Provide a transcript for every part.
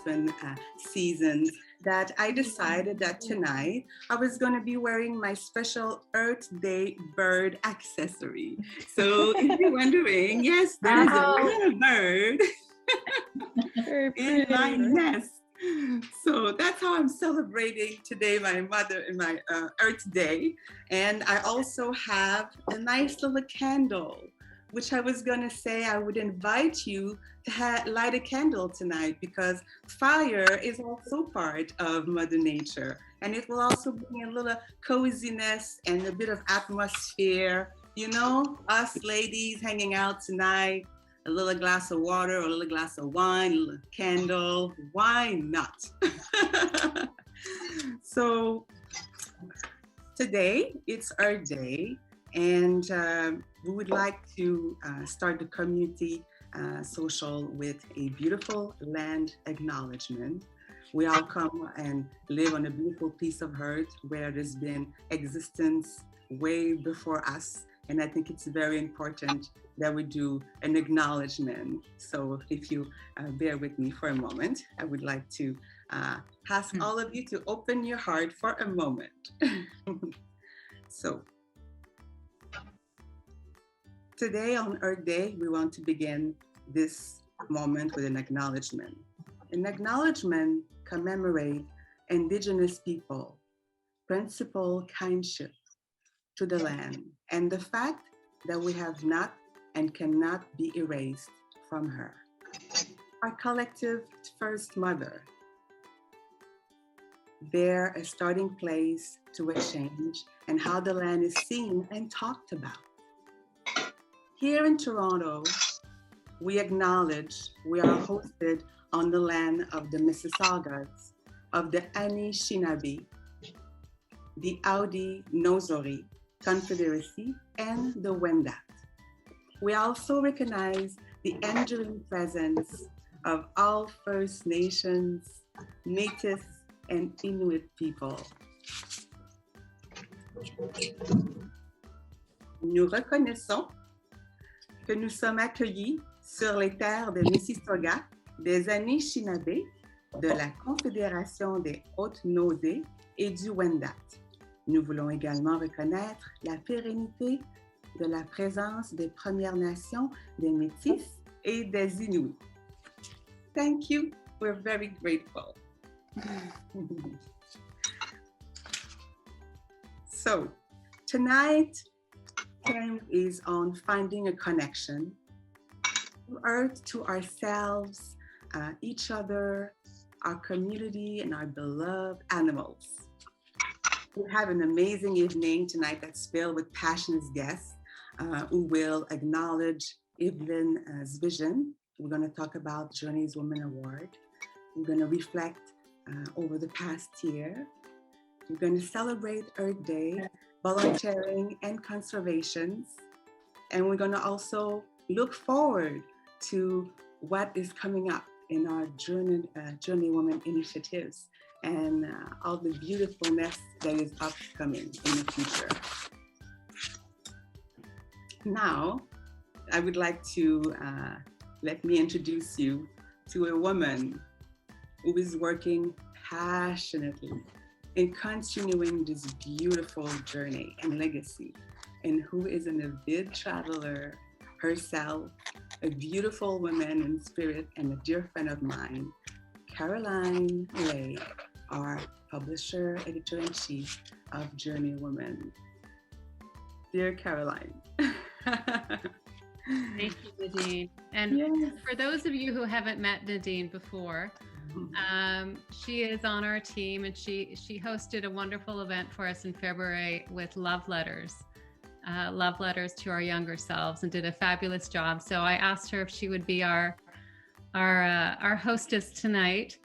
different seasons, that I decided that tonight I was going to be wearing my special Earth Day bird accessory. So if you're wondering, yes, there is a little bird in my nest. So that's how I'm celebrating today, my Earth Day. And I also have a nice little candle, which I was gonna say I would invite you to light a candle tonight, because fire is also part of Mother Nature. And it will also bring a little coziness and a bit of atmosphere. You know, us ladies hanging out tonight, a little glass of water or a little glass of wine, a little candle, why not? So today it's Earth Day, and we would like to start the community social with a beautiful land acknowledgement. We all come and live on a beautiful piece of earth where there's been existence way before us. And I think it's very important that we do an acknowledgement. So if you bear with me for a moment, I would like to ask all of you to open your heart for a moment. So today on Earth Day, we want to begin this moment with an acknowledgement. An acknowledgement commemorates Indigenous people, principal kinship to the land, and the fact that we have not and cannot be erased from her. Our collective first mother. They're a starting place to exchange and how the land is seen and talked about. Here in Toronto, we acknowledge we are hosted on the land of the Mississaugas, of the Anishinaabe, the Haudenosaunee Confederacy, and the Wendat. We also recognize the enduring presence of all First Nations, Métis, and Inuit people. Nous reconnaissons que nous sommes accueillis sur les terres de Mississauga, des Anishinaabe, de la Confédération des Haudenosaunee et du Wendat. Nous voulons également reconnaître la pérennité de la présence des Premières Nations, des Métis et des Inuits. Thank you. We're very grateful. So tonight, theme is on finding a connection to Earth, to ourselves, each other, our community, and our beloved animals. We have an amazing evening tonight that's filled with passionate guests who will acknowledge Evelyn's vision. We're going to talk about JourneyWoman Award. We're going to reflect over the past year. We're going to celebrate Earth Day, volunteering, and conservations. And we're going to also look forward to what is coming up in our JourneyWoman initiatives and all the beautifulness that is upcoming in the future. Now, I would like to let me introduce you to a woman who is working passionately in continuing this beautiful journey and legacy, and who is an avid traveler herself, a beautiful woman in spirit and a dear friend of mine, Carolyn Ray, our publisher, editor-in-chief of JourneyWoman. Dear Caroline. Thank you, Nadine. And yes, for those of you who haven't met Nadine before, she is on our team, and she hosted a wonderful event for us in February with love letters to our younger selves, and did a fabulous job. So I asked her if she would be our hostess tonight,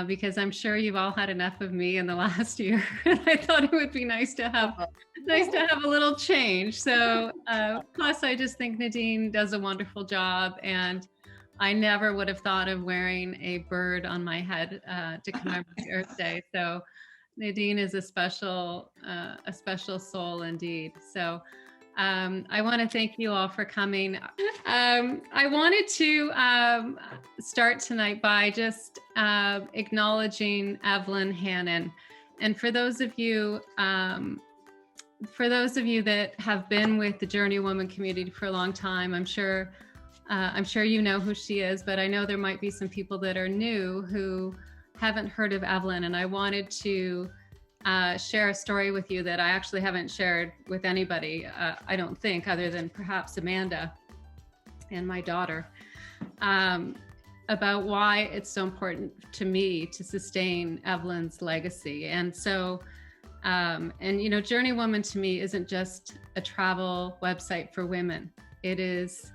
because I'm sure you've all had enough of me in the last year. I thought it would be nice to have a little change. So plus I just think Nadine does a wonderful job, and I never would have thought of wearing a bird on my head to commemorate Earth Day. So Nadine is a special soul indeed. So I want to thank you all for coming. I wanted to start tonight by just acknowledging Evelyn Hannon. And for those of you that have been with the JourneyWoman community for a long time, I'm sure you know who she is, but I know there might be some people that are new who haven't heard of Evelyn, and I wanted to share a story with you that I actually haven't shared with anybody, I don't think, other than perhaps Amanda and my daughter, about why it's so important to me to sustain Evelyn's legacy. And so, and you know, JourneyWoman to me isn't just a travel website for women. It is,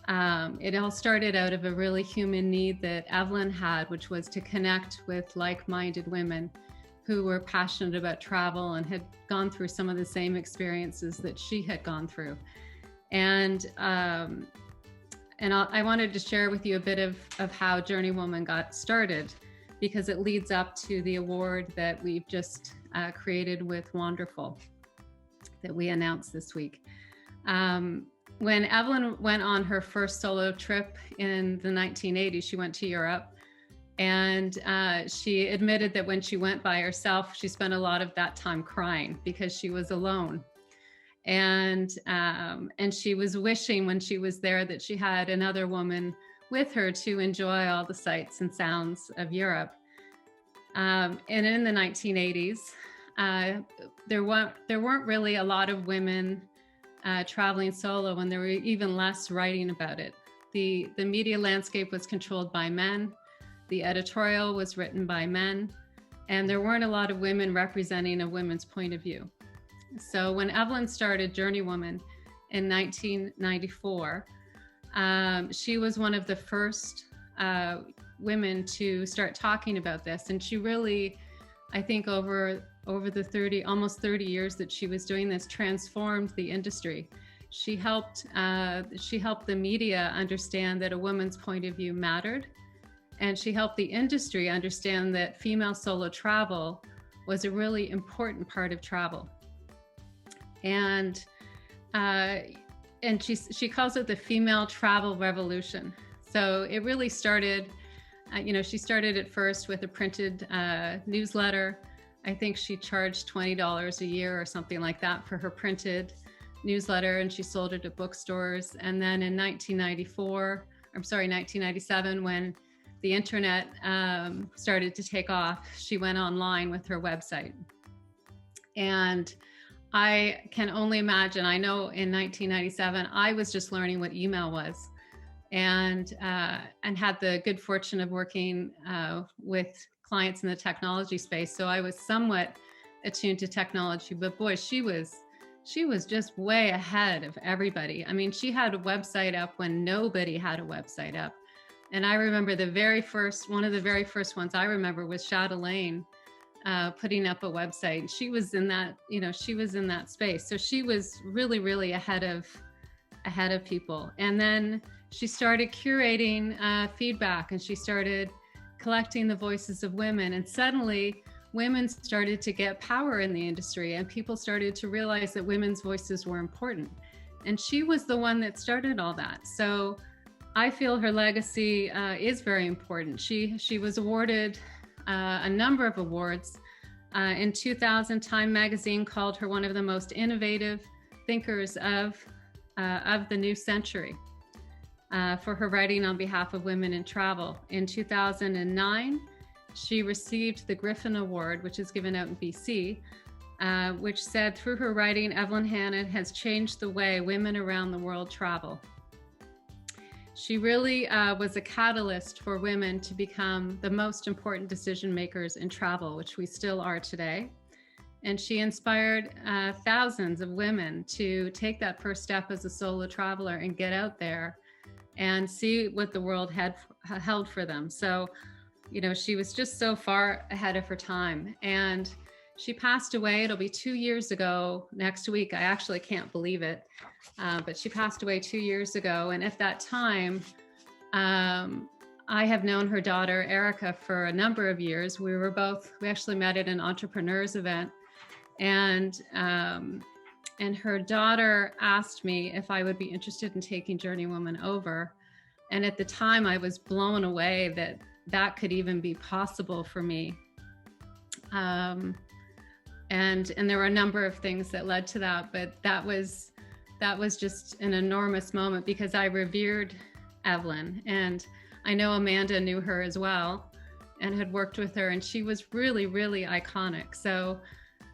it all started out of a really human need that Evelyn had, which was to connect with like-minded women who were passionate about travel and had gone through some of the same experiences that she had gone through. And I wanted to share with you a bit of how JourneyWoman got started, because it leads up to the award that we've just created with Wonderful that we announced this week. When Evelyn went on her first solo trip in the 1980s, she went to Europe, and she admitted that when she went by herself, she spent a lot of that time crying because she was alone. And she was wishing when she was there that she had another woman with her to enjoy all the sights and sounds of Europe. And in the 1980s, there weren't really a lot of women traveling solo, and there were even less writing about it. The media landscape was controlled by men. The editorial was written by men, and there weren't a lot of women representing a women's point of view. So when Evelyn started JourneyWoman in 1994, she was one of the first women to start talking about this. And she really, I think over the almost 30 years that she was doing this, transformed the industry. She helped the media understand that a woman's point of view mattered. And she helped the industry understand that female solo travel was a really important part of travel. And she calls it the female travel revolution. So it really started, she started at first with a printed newsletter. I think she charged $20 a year or something like that for her printed newsletter, and she sold it at bookstores. And then in 1997, when the internet started to take off, she went online with her website. And I can only imagine, I know in 1997, I was just learning what email was, and had the good fortune of working with clients in the technology space. So I was somewhat attuned to technology, but boy, she was just way ahead of everybody. I mean, she had a website up when nobody had a website up. And I remember one of the very first ones I remember was Chatelaine putting up a website. She was in that, she was in that space. So she was really, really ahead of people. And then she started curating feedback, and she started collecting the voices of women. And suddenly women started to get power in the industry, and people started to realize that women's voices were important. And she was the one that started all that. So I feel her legacy is very important. She was awarded a number of awards. In 2000, Time magazine called her one of the most innovative thinkers of the new century for her writing on behalf of women in travel. In 2009, she received the Griffin Award, which is given out in BC, which said, through her writing, Evelyn Hannon has changed the way women around the world travel. She really was a catalyst for women to become the most important decision makers in travel, which we still are today. And she inspired thousands of women to take that first step as a solo traveler and get out there and see what the world held for them. So, she was just so far ahead of her time. And she passed away. It'll be 2 years ago next week. I actually can't believe it. But she passed away 2 years ago. And at that time, I have known her daughter, Erica, for a number of years. We actually met at an entrepreneurs event. And and her daughter asked me if I would be interested in taking JourneyWoman over. And at the time I was blown away that that could even be possible for me. And there were a number of things that led to that, but that was just an enormous moment because I revered Evelyn, and I know Amanda knew her as well and had worked with her, and she was really, really iconic. So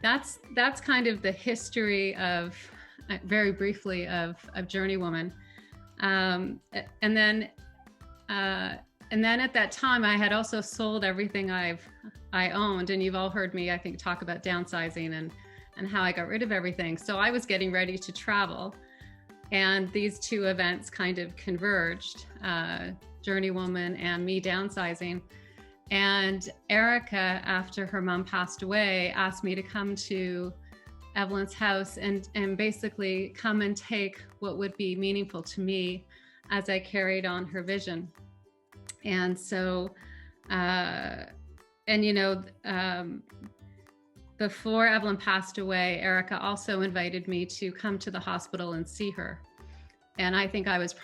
that's kind of the history of, very briefly, of JourneyWoman. And then at that time, I had also sold everything I owned, and you've all heard me, I think, talk about downsizing and how I got rid of everything. So I was getting ready to travel, and these two events kind of converged, JourneyWoman and me downsizing. And Erica, after her mom passed away, asked me to come to Evelyn's house and basically come and take what would be meaningful to me as I carried on her vision. And so, before Evelyn passed away, Erica also invited me to come to the hospital and see her. And I think I was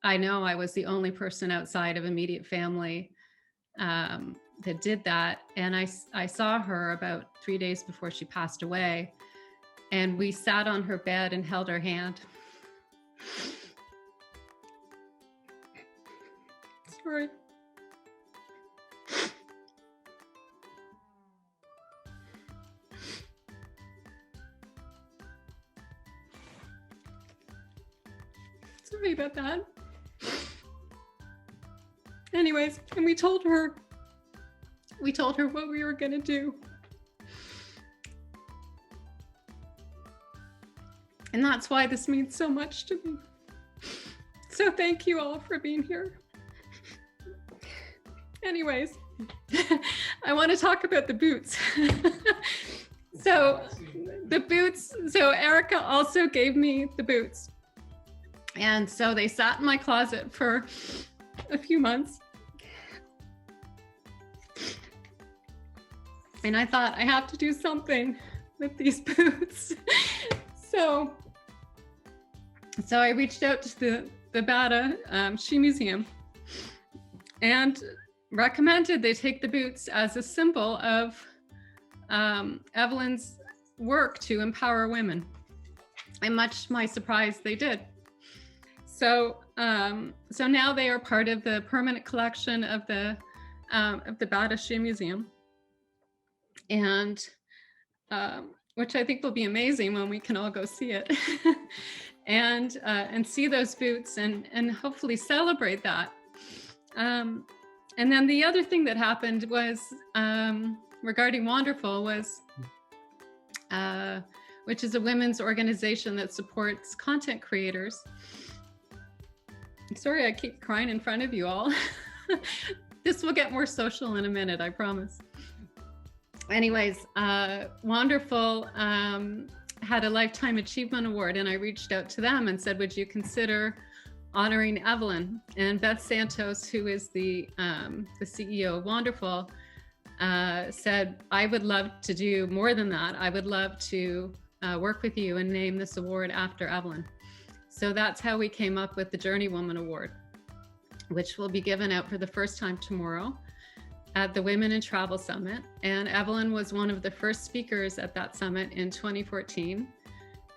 I know I was the only person outside of immediate family that did that. And I saw her about 3 days before she passed away, and we sat on her bed and held her hand. Sorry. Sorry about that. Anyways, and we told her what we were gonna do. And that's why this means so much to me. So thank you all for being here. Anyways, I want to talk about the boots. So the boots, so Erica also gave me the boots. And so they sat in my closet for a few months. And I thought, I have to do something with these boots. So I reached out to the Bata Shoe Museum and recommended they take the boots as a symbol of Evelyn's work to empower women. And much to my surprise, they did. So now they are part of the permanent collection of the Bata Shoe Museum, and which I think will be amazing when we can all go see it, and see those boots and hopefully celebrate that. And then the other thing that happened was regarding Wonderful was, which is a women's organization that supports content creators. I'm sorry, I keep crying in front of you all. This will get more social in a minute, I promise. Anyways, Wonderful had a Lifetime Achievement Award, and I reached out to them and said, would you consider honoring Evelyn? And Beth Santos, who is the CEO of Wonderful, said, I would love to do more than that. I would love to work with you and name this award after Evelyn. So that's how we came up with the JourneyWoman Award, which will be given out for the first time tomorrow at the Women in Travel Summit. And Evelyn was one of the first speakers at that summit in 2014.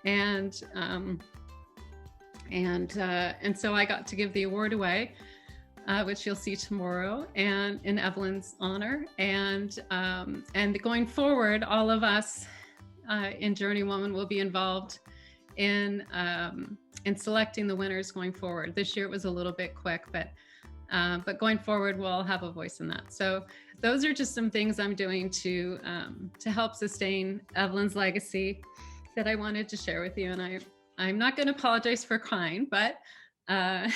And so I got to give the award away, which you'll see tomorrow, and in Evelyn's honor. And going forward, all of us in JourneyWoman will be involved in selecting the winners going forward. This year it was a little bit quick, but going forward, we'll have a voice in that. So those are just some things I'm doing to help sustain Evelyn's legacy that I wanted to share with you. And I'm not going to apologize for crying, but because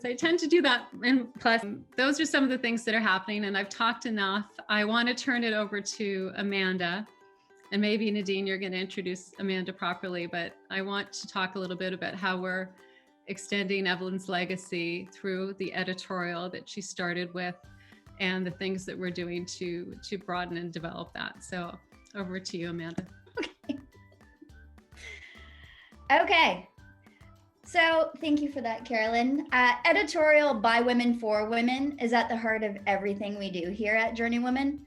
I tend to do that. And plus, those are some of the things that are happening, and I've talked enough. I want to turn it over to Amanda. And maybe Nadine, you're going to introduce Amanda properly, but I want to talk a little bit about how we're extending Evelyn's legacy through the editorial that she started with and the things that we're doing to broaden and develop that. So over to you, Amanda. Okay. Okay. So thank you for that, Carolyn. Editorial by women for women is at the heart of everything we do here at JourneyWoman.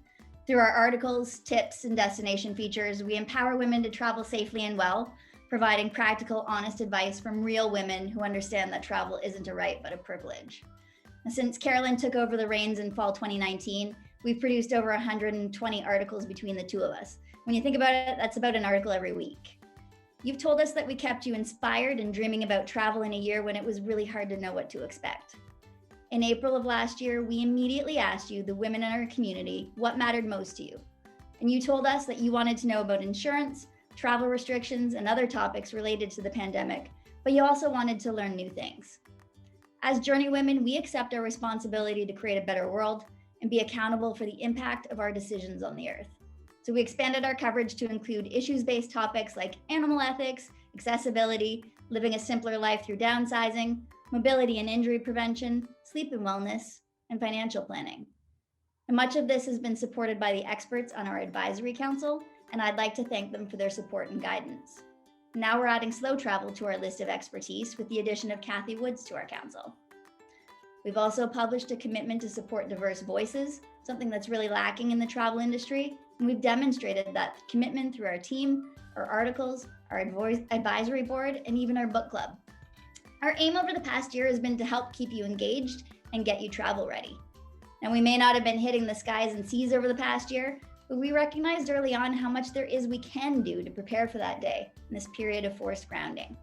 Through our articles, tips, and destination features, we empower women to travel safely and well, providing practical, honest advice from real women who understand that travel isn't a right, but a privilege. Since Carolyn took over the reins in fall 2019, we've produced over 120 articles between the two of us. When you think about it, that's about an article every week. You've told us that we kept you inspired and dreaming about travel in a year when it was really hard to know what to expect. In April of last year, we immediately asked you, the women in our community, what mattered most to you. And you told us that you wanted to know about insurance, travel restrictions, and other topics related to the pandemic, but you also wanted to learn new things. As JourneyWomen, we accept our responsibility to create a better world and be accountable for the impact of our decisions on the earth. So we expanded our coverage to include issues-based topics like animal ethics, accessibility, living a simpler life through downsizing, mobility and injury prevention, sleep and wellness, and financial planning. And much of this has been supported by the experts on our advisory council, and I'd like to thank them for their support and guidance. Now we're adding slow travel to our list of expertise with the addition of Cathy Woods to our council. We've also published a commitment to support diverse voices, something that's really lacking in the travel industry, and we've demonstrated that commitment through our team, our articles, our advisory board, and even our book club. Our aim over the past year has been to help keep you engaged and get you travel ready. Now, we may not have been hitting the skies and seas over the past year, but we recognized early on how much there is we can do to prepare for that day in this period of forced grounding.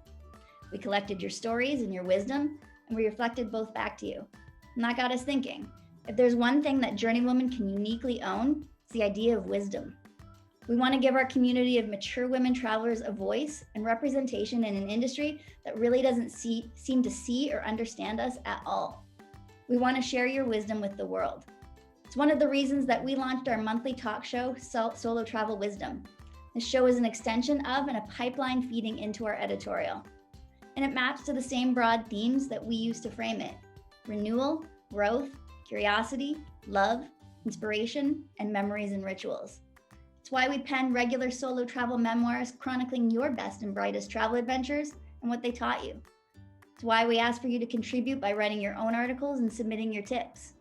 We collected your stories and your wisdom, and we reflected both back to you. And that got us thinking, if there's one thing that JourneyWoman can uniquely own, it's the idea of wisdom. We want to give our community of mature women travelers a voice and representation in an industry that really doesn't seem to see or understand us at all. We want to share your wisdom with the world. It's one of the reasons that we launched our monthly talk show, Solo Travel Wisdom. This show is an extension of and a pipeline feeding into our editorial. And it maps to the same broad themes that we use to frame it: renewal, growth, curiosity, love, inspiration, and memories and rituals. It's why we pen regular solo travel memoirs chronicling your best and brightest travel adventures and what they taught you. It's why we ask for you to contribute by writing your own articles and submitting your tips.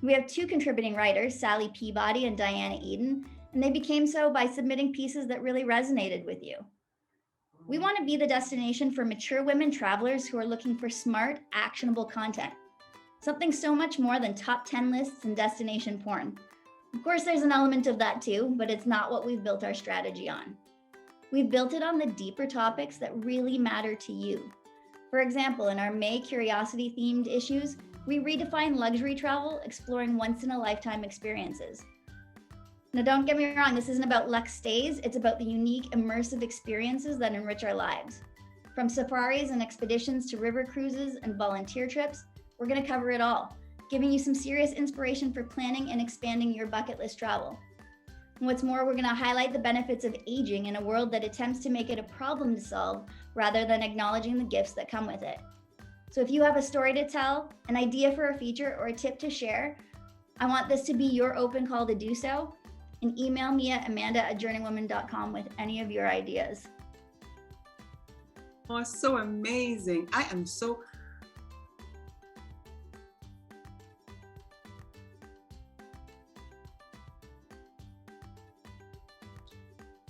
We have two contributing writers, Sally Peabody and Diana Eden, and they became so by submitting pieces that really resonated with you. We want to be the destination for mature women travelers who are looking for smart, actionable content. Something so much more than top 10 lists and destination porn. Of course, there's an element of that too, but it's not what we've built our strategy on. We've built it on the deeper topics that really matter to you. For example, in our May Curiosity themed issues, we redefine luxury travel, exploring once-in-a-lifetime experiences. Now, don't get me wrong, this isn't about luxe stays, it's about the unique, immersive experiences that enrich our lives. From safaris and expeditions to river cruises and volunteer trips, we're going to cover it all, giving you some serious inspiration for planning and expanding your bucket list travel. And what's more, we're going to highlight the benefits of aging in a world that attempts to make it a problem to solve rather than acknowledging the gifts that come with it. So if you have a story to tell, an idea for a feature, or a tip to share, I want this to be your open call to do so, and email me at amanda@journeywoman.com with any of your ideas. Oh, so amazing. I am so...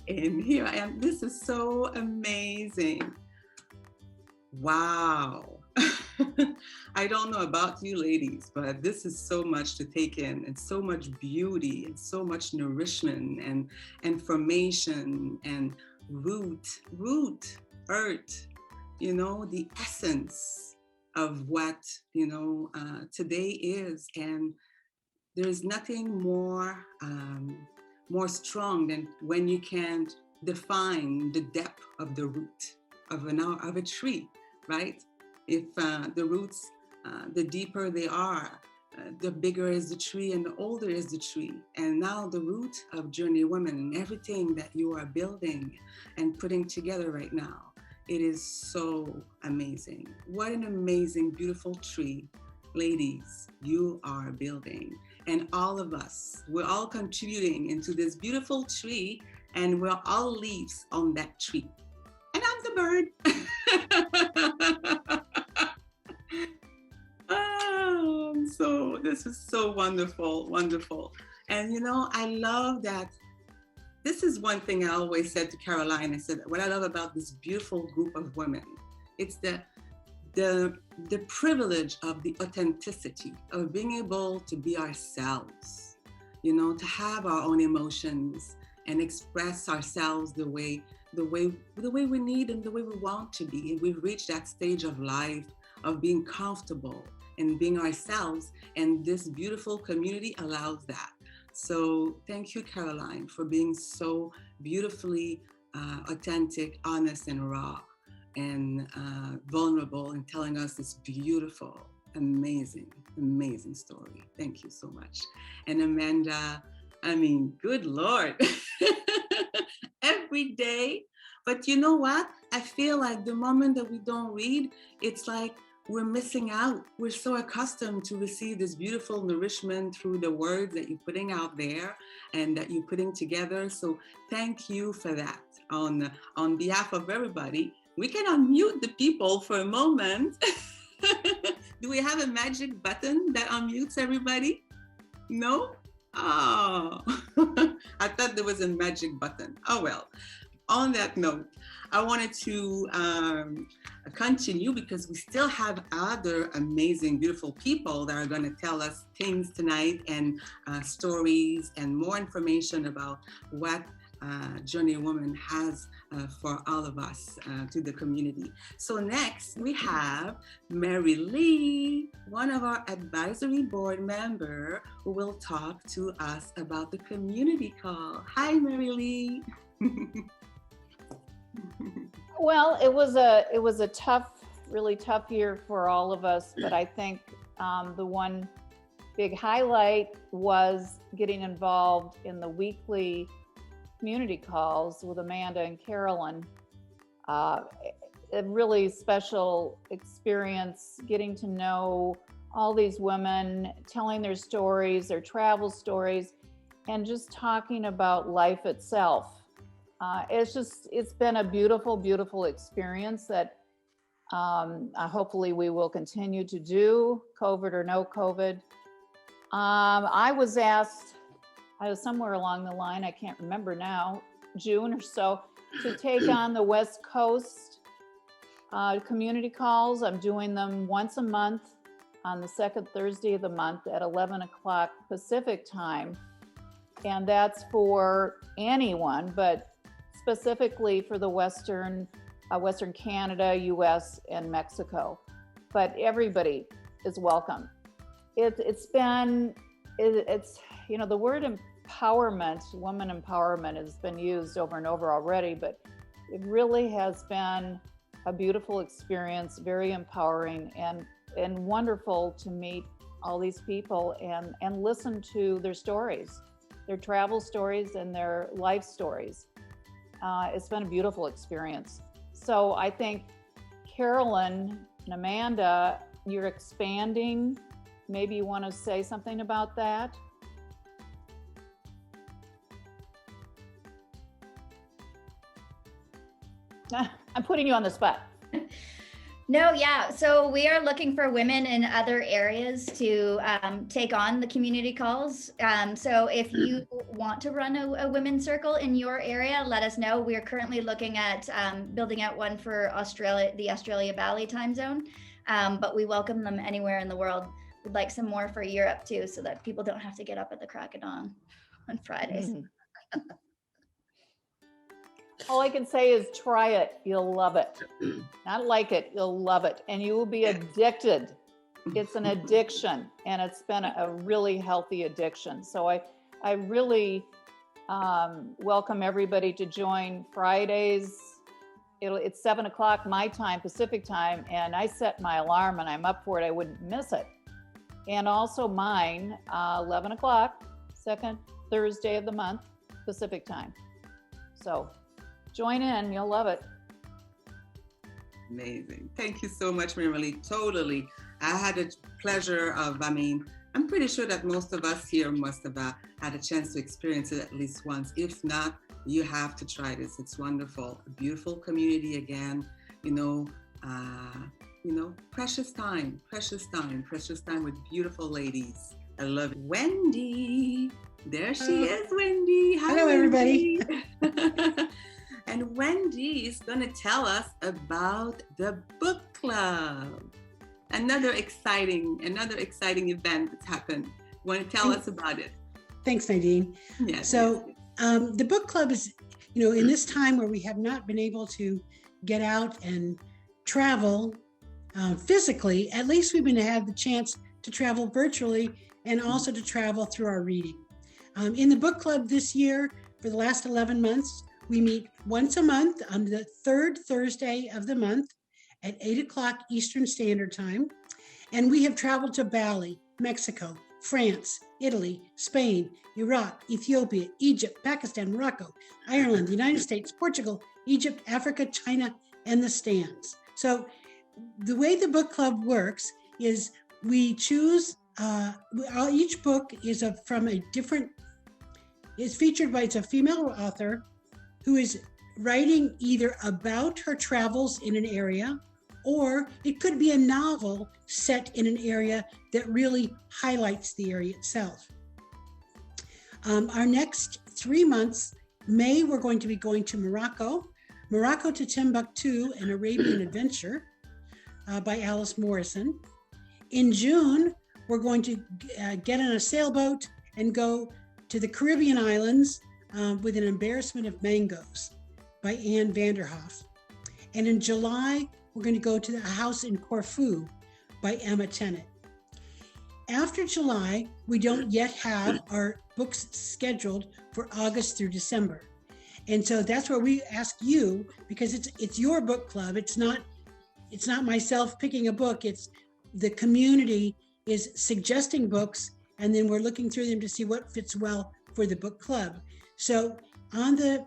And here I am. This is so amazing. Wow. I don't know about you ladies, but this is so much to take in, and so much beauty and so much nourishment and information and root, earth, you know, the essence of what, you know, today is. And there's nothing more, more strong than when you can define the depth of the root of a tree, right? If the roots, the deeper they are, the bigger is the tree and the older is the tree. And now the root of JourneyWoman and everything that you are building and putting together right now, it is so amazing. What an amazing, beautiful tree, ladies, you are building. And all of us, we're all contributing into this beautiful tree, and we're all leaves on that tree. And I'm the delivered. So this is so wonderful, wonderful. And you know, I love that. This is one thing I always said to Caroline. I said, what I love about this beautiful group of women, it's the privilege of the authenticity of being able to be ourselves, you know, to have our own emotions and express ourselves the way we need and the way we want to be. And we've reached that stage of life of being comfortable and being ourselves, and this beautiful community allows that. So thank you, Caroline, for being so beautifully authentic, honest, and raw, and vulnerable, and telling us this beautiful, amazing, amazing story. Thank you so much. And Amanda, I mean, good Lord, every day. But you know what? I feel like the moment that we don't read, it's like we're missing out. We're so accustomed to receive this beautiful nourishment through the words that you're putting out there and that you're putting together. So thank you for that. On behalf of everybody, we can unmute the people for a moment. Do we have a magic button that unmutes everybody? No? Oh, I thought there was a magic button. Oh, well. On that note, I wanted to continue because we still have other amazing, beautiful people that are going to tell us things tonight and stories and more information about what JourneyWoman has for all of us to the community. So next we have Marillee, one of our advisory board member, who will talk to us about the community call. Hi, Marillee. Well, it was a tough, really tough year for all of us, but I think the one big highlight was getting involved in the weekly community calls with Amanda and Carolyn. A really special experience, getting to know all these women, telling their stories, their travel stories, and just talking about life itself. It's been a beautiful, beautiful experience that hopefully we will continue to do, COVID or no COVID. I was asked, I was somewhere along the line, I can't remember now, June or so, to take on the West Coast community calls. I'm doing them once a month on the second Thursday of the month at 11 o'clock Pacific time. And that's for anyone, but specifically for the Western Canada, US, and Mexico. But everybody is welcome. It's you know, the word empowerment, woman empowerment, has been used over and over already, but it really has been a beautiful experience, very empowering, and wonderful to meet all these people and listen to their stories, their travel stories and their life stories. It's been a beautiful experience. So I think Carolyn and Amanda, you're expanding. Maybe you want to say something about that? I'm putting you on the spot. No, yeah. So we are looking for women in other areas to take on the community calls. So if you want to run a women's circle in your area, let us know. We are currently looking at building out one for Australia, the Australia Valley time zone, but we welcome them anywhere in the world. We'd like some more for Europe too, so that people don't have to get up at the crack of dawn on Fridays. All I can say is try it. You'll love it. Not like it, you'll love it. And you will be addicted. It's an addiction, and it's been a really healthy addiction. So I really welcome everybody to join Fridays. It's 7 o'clock my time, Pacific time, and I set my alarm and I'm up for it. I wouldn't miss it. And also mine, 11 o'clock, second Thursday of the month, Pacific time. So join in, you'll love it. Amazing. Thank you so much, Marillee. Totally. I had a pleasure of, I'm pretty sure that most of us here must have had a chance to experience it at least once, if not You have to try this. It's wonderful. A beautiful community again. Precious time with beautiful ladies. I love it. Wendy. There she is, Wendy. Hi, hello, Wendy. everybody. And Wendy is going to tell us about the book club. Another exciting event that's happened. Want to tell us about it? Thanks, Nadine. Yes. So the book club is, in this time where we have not been able to get out and travel physically, at least we've been to have the chance to travel virtually and also to travel through our reading. In the book club this year, for the last 11 months, we meet once a month on the third Thursday of the month at 8 o'clock Eastern Standard Time. And we have traveled to Bali, Mexico, France, Italy, Spain, Iraq, Ethiopia, Egypt, Pakistan, Morocco, Ireland, the United States, Portugal, Egypt, Africa, China, and the stands. So the way the book club works is we choose, each book is featured by, it's a female author who is writing either about her travels in an area, or it could be a novel set in an area that really highlights the area itself. Our next 3 months, May, we're going to be going to Morocco to Timbuktu, an Arabian Adventure by Alice Morrison. In June, we're going to get on a sailboat and go to the Caribbean islands with an embarrassment of mangoes by Anne Vanderhoff. And in July, we're going to go to A House in Corfu by Emma Tennant. After July, we don't yet have our books scheduled for August through December. And so that's where we ask you, because it's your book club. It's not myself picking a book. It's the community is suggesting books, and then we're looking through them to see what fits well for the book club. So on the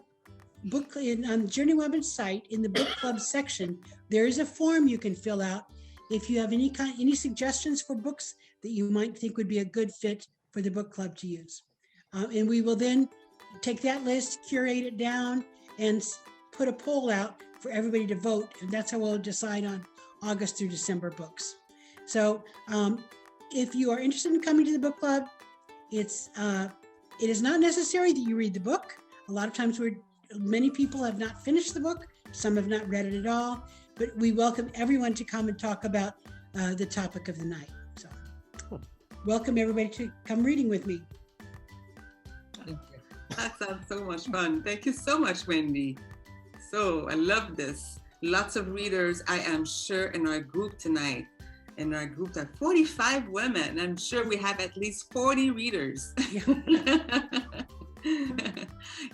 JourneyWoman site, in the book club section, there is a form you can fill out if you have any suggestions for books that you might think would be a good fit for the book club to use. And we will then take that list, curate it down, and put a poll out for everybody to vote. And that's how we'll decide on August through December books. So if you are interested in coming to the book club, it is not necessary that you read the book. A lot of times many people have not finished the book. Some have not read it at all, but we welcome everyone to come and talk about the topic of the night. So welcome everybody to come reading with me. That sounds so much fun. Thank you so much, Wendy. So I love this. Lots of readers, I am sure, in our group tonight. In our group, there are 45 women. I'm sure we have at least 40 readers. Yeah.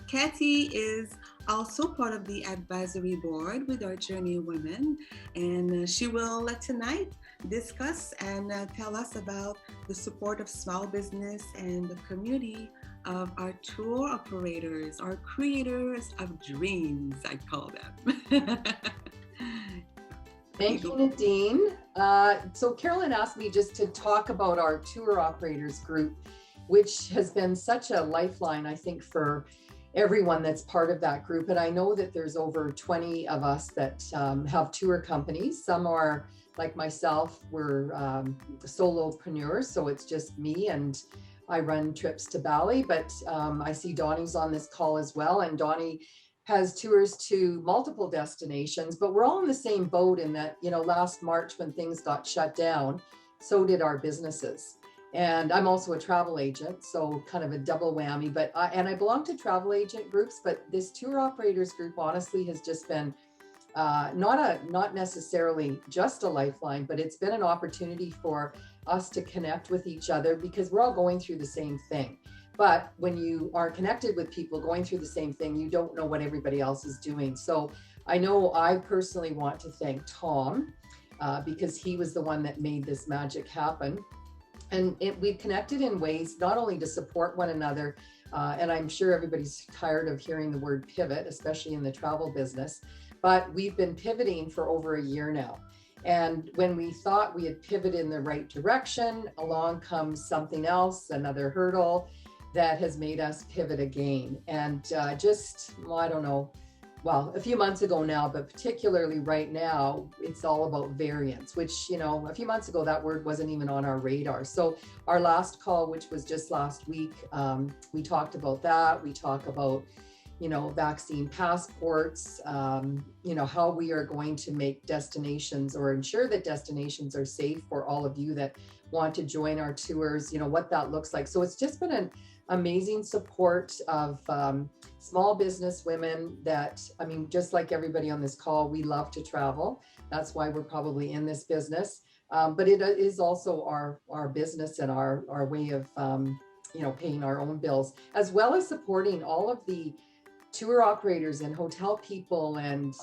Cathy is also part of the advisory board with our JourneyWoman, and she will tonight discuss and tell us about the support of small business and the community of our tour operators, our creators of dreams, I call them. Thank you, Nadine. So Carolyn asked me just to talk about our tour operators group, which has been such a lifeline, I think, for everyone that's part of that group. And I know that there's over 20 of us that have tour companies. Some are like myself, we're solopreneurs, so it's just me and I run trips to Bali, but I see Doni's on this call as well. And Doni has tours to multiple destinations, but we're all in the same boat in that, last March when things got shut down, so did our businesses. And I'm also a travel agent, so kind of a double whammy, but I belong to travel agent groups, but this tour operators group honestly has just been not necessarily just a lifeline, but it's been an opportunity for us to connect with each other because we're all going through the same thing. But when you are connected with people going through the same thing, you don't know what everybody else is doing. So I know I personally want to thank Tom because he was the one that made this magic happen. And we've connected in ways not only to support one another, and I'm sure everybody's tired of hearing the word pivot, especially in the travel business, but we've been pivoting for over a year now. And when we thought we had pivoted in the right direction, along comes something else, another hurdle that has made us pivot again. And well, I don't know, well, a few months ago now, but particularly right now, it's all about variants, which, you know, a few months ago, that word wasn't even on our radar. So our last call, which was just last week, we talked about that. We talk about, you know, vaccine passports, you know, how we are going to make destinations or ensure that destinations are safe for all of you that want to join our tours, you know, what that looks like. So it's just been an amazing support of small business women that, I mean, just like everybody on this call, we love to travel. That's why we're probably in this business. But it is also our business and our way of, you know, paying our own bills, as well as supporting all of the tour operators and hotel people and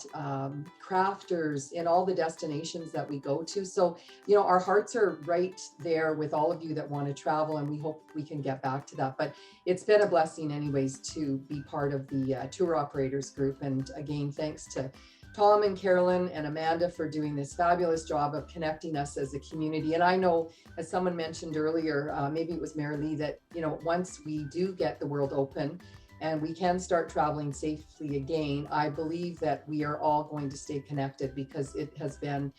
crafters in all the destinations that we go to. So, you know, our hearts are right there with all of you that want to travel, and we hope we can get back to that. But it's been a blessing anyways to be part of the tour operators group. And again, thanks to Tom and Carolyn and Amanda for doing this fabulous job of connecting us as a community. And I know, as someone mentioned earlier, maybe it was Marillee, that, you know, once we do get the world open and we can start traveling safely again, I believe that we are all going to stay connected, because it has been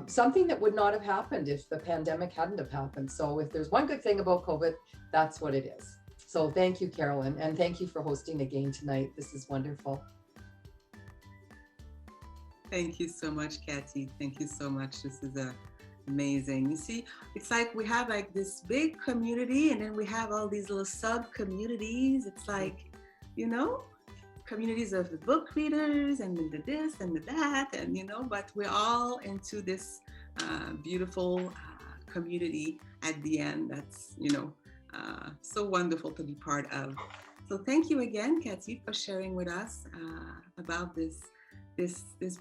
something that would not have happened if the pandemic hadn't have happened. So if there's one good thing about COVID, that's what it is. So thank you, Carolyn, and thank you for hosting again tonight. This is wonderful. Thank you so much, Cathy. Thank you so much. This is amazing. You see, it's like we have like this big community, and then we have all these little sub-communities. It's like, you know, communities of the book readers and the this and the that, and, you know, but we're all into this beautiful community at the end. That's, you know, so wonderful to be part of. So thank you again, Cathy, for sharing with us about this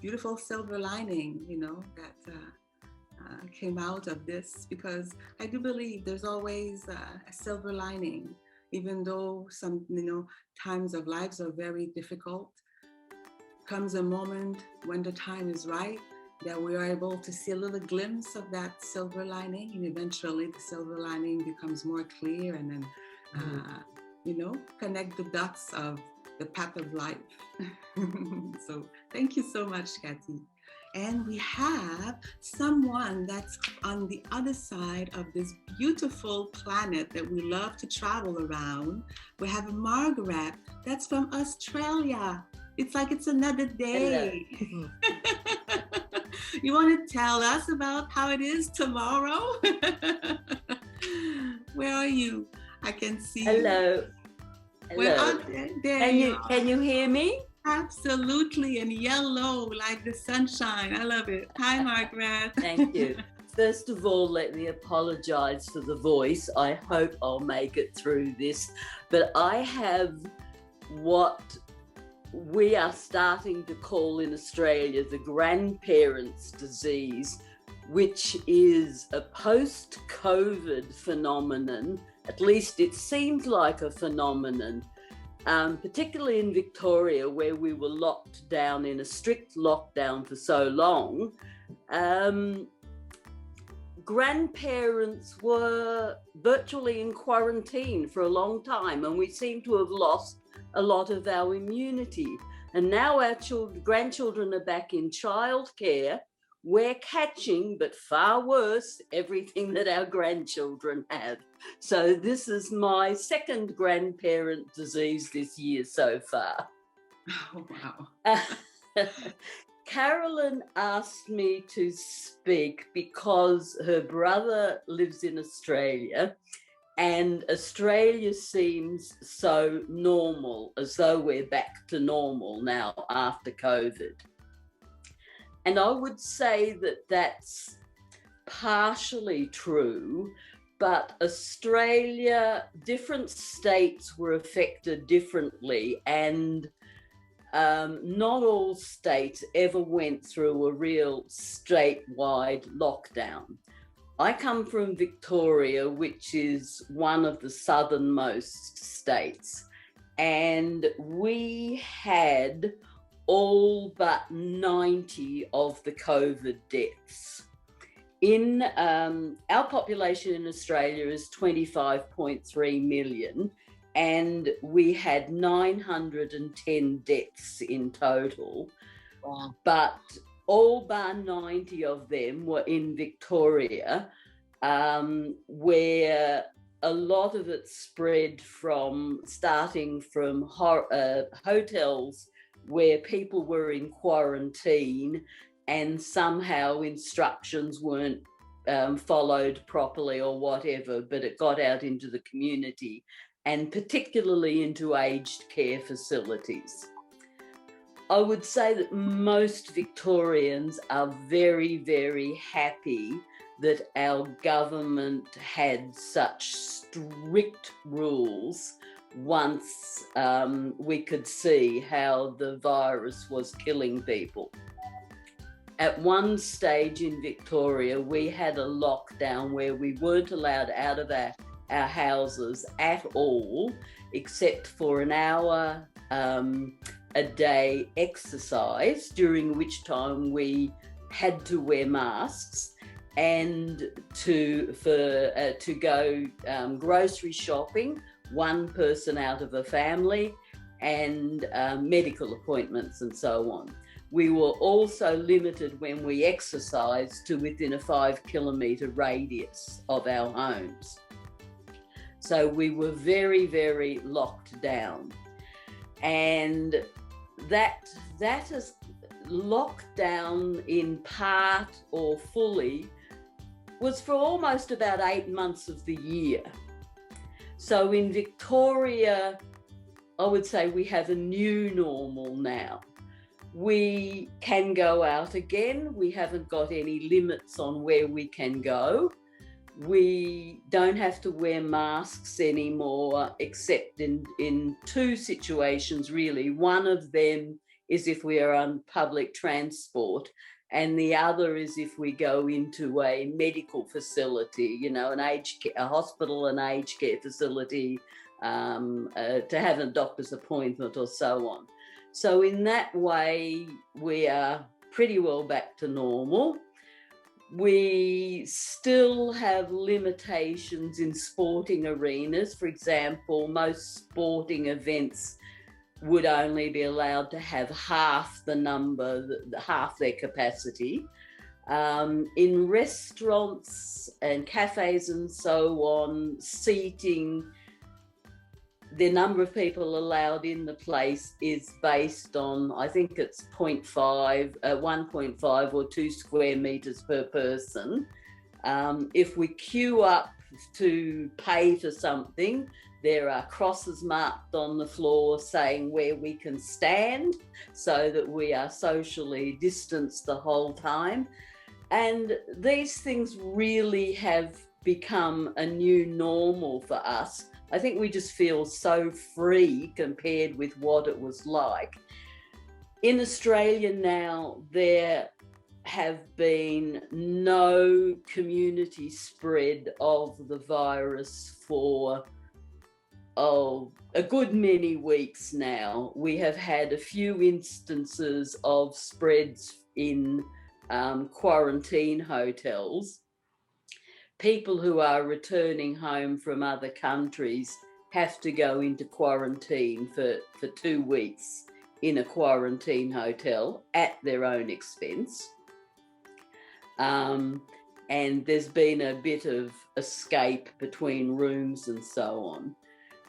beautiful silver lining, you know, that came out of this, because I do believe there's always a silver lining, even though some, you know, times of lives are very difficult. Comes a moment when the time is right that we are able to see a little glimpse of that silver lining, and eventually the silver lining becomes more clear, and then, you know, connect the dots of the path of life. So thank you so much, Cathy. And we have someone that's on the other side of this beautiful planet that we love to travel around. We have Margaret, that's from Australia. It's like it's another day. You want to tell us about how it is tomorrow? Where are you? I can see Hello. you. Hello. There Can you hear me? Absolutely, and yellow like the sunshine. I love it. Hi, Margaret. Thank you. First of all, let me apologize for the voice. I hope I'll make it through this. But I have what we are starting to call in Australia the grandparents' disease, which is a post-COVID phenomenon. At least it seems like a phenomenon. Particularly in Victoria, where we were locked down in a strict lockdown for so long, grandparents were virtually in quarantine for a long time, and we seem to have lost a lot of our immunity. And now our grandchildren are back in childcare. We're catching, but far worse, everything that our grandchildren have. So this is my second grandparent disease this year so far. Oh, wow. Carolyn asked me to speak because her brother lives in Australia, and Australia seems so normal, as though we're back to normal now after COVID. And I would say that that's partially true, but Australia, different states were affected differently, and not all states ever went through a real statewide lockdown. I come from Victoria, which is one of the southernmost states, and we had all but 90 of the COVID deaths. In our population in Australia is 25.3 million, and we had 910 deaths in total. Wow. But all bar 90 of them were in Victoria, where a lot of it spread from starting from hotels where people were in quarantine and somehow instructions weren't followed properly or whatever, but it got out into the community and particularly into aged care facilities. I would say that most Victorians are very, very happy that our government had such strict rules once we could see how the virus was killing people. At one stage in Victoria, we had a lockdown where we weren't allowed out of our houses at all, except for an hour a day exercise, during which time we had to wear masks, and to go grocery shopping, one person out of a family, and medical appointments and so on. We were also limited when we exercised to within a 5-kilometre radius of our homes. So we were very, very locked down. And that is locked down in part or fully was for almost about 8 months of the year. So in Victoria, I would say we have a new normal now. We can go out again. We haven't got any limits on where we can go. We don't have to wear masks anymore, except in 2 situations, really. One of them is if we are on public transport, and the other is if we go into a medical facility, you know, a hospital, an aged care facility, to have a doctor's appointment or so on. So in that way, we are pretty well back to normal. We still have limitations in sporting arenas. For example, most sporting events would only be allowed to have half the number, half their capacity. In restaurants and cafes and so on, seating, the number of people allowed in the place is based on, I think it's 1.5 or 2 square meters per person. If we queue up to pay for something, there are crosses marked on the floor saying where we can stand so that we are socially distanced the whole time. And these things really have become a new normal for us. I think we just feel so free compared with what it was like. In Australia now, there have been no community spread of the virus for a good many weeks now. We have had a few instances of spreads in quarantine hotels. People who are returning home from other countries have to go into quarantine for 2 weeks in a quarantine hotel at their own expense. And there's been a bit of escape between rooms and so on.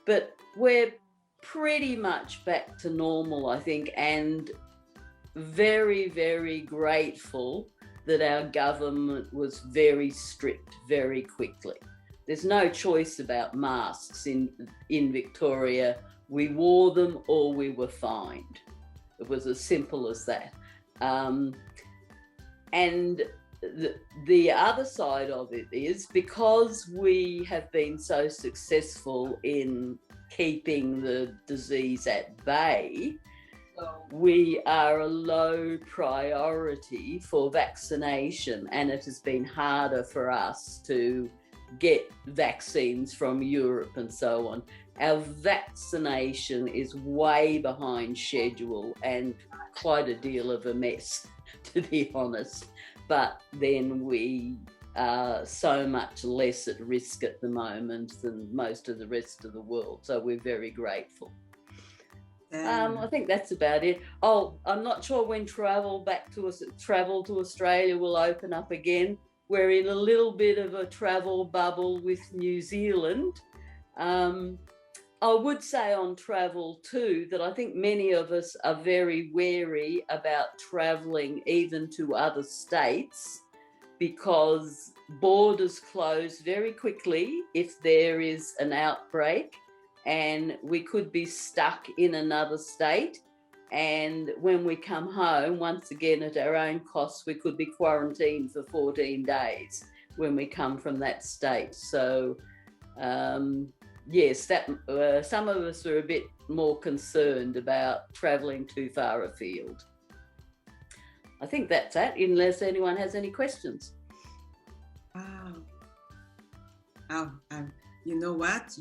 But we're pretty much back to normal, I think, and very, very grateful that our government was very strict very quickly. There's no choice about masks in Victoria. We wore them or we were fined. It was as simple as that. And the other side of it is, because we have been so successful in keeping the disease at bay, we are a low priority for vaccination, and it has been harder for us to get vaccines from Europe and so on. Our vaccination is way behind schedule and quite a deal of a mess, to be honest. But then we are so much less at risk at the moment than most of the rest of the world. So we're very grateful. I think that's about it. Oh, I'm not sure when travel to Australia will open up again. We're in a little bit of a travel bubble with New Zealand. I would say on travel too, that I think many of us are very wary about traveling even to other states, because borders close very quickly if there is an outbreak, and we could be stuck in another state. And when we come home, once again at our own cost, we could be quarantined for 14 days when we come from that state. So yes, that some of us are a bit more concerned about traveling too far afield. I think that's it, unless anyone has any questions. Wow. Oh, you know what?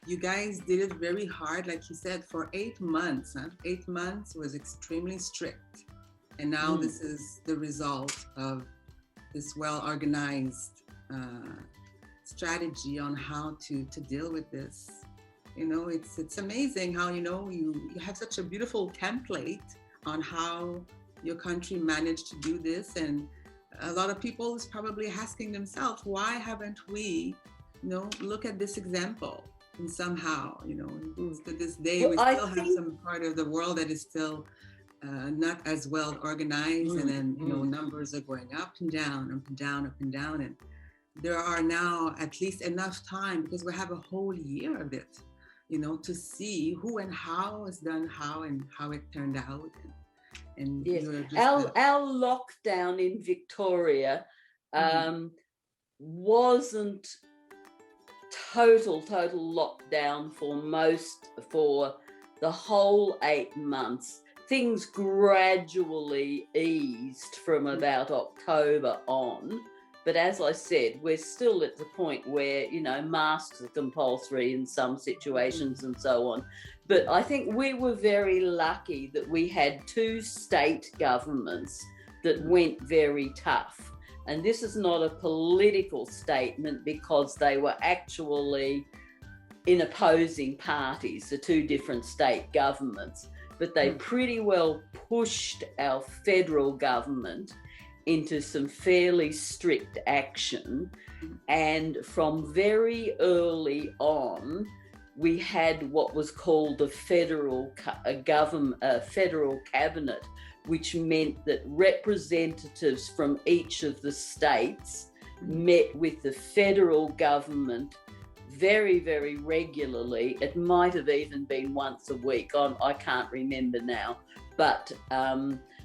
You guys did it very hard, like you said, for 8 months. 8 months was extremely strict. And now this is the result of this well-organized strategy on how to deal with this. You know, it's amazing how, you know, you have such a beautiful template on how your country managed to do this. And a lot of people is probably asking themselves, why haven't we, you know, look at this example? And somehow, you know, to this day, we still have some part of the world that is still not as well organized. And then, you know, numbers are going up and down, up and down, up and down. And there are now at least enough time, because we have a whole year of it, you know, to see who and how has done how and how it turned out. And yes, our lockdown in Victoria wasn't total lockdown for the whole 8 months. Things gradually eased from about October on. But as I said, we're still at the point where, you know, masks are compulsory in some situations and so on. But I think we were very lucky that we had 2 state governments that went very tough. And this is not a political statement, because they were actually in opposing parties, the 2 different state governments. But they pretty well pushed our federal government into some fairly strict action. And from very early on, we had what was called a federal cabinet, which meant that representatives from each of the states met with the federal government very, very regularly. It might have even been once a week. I can't remember now. But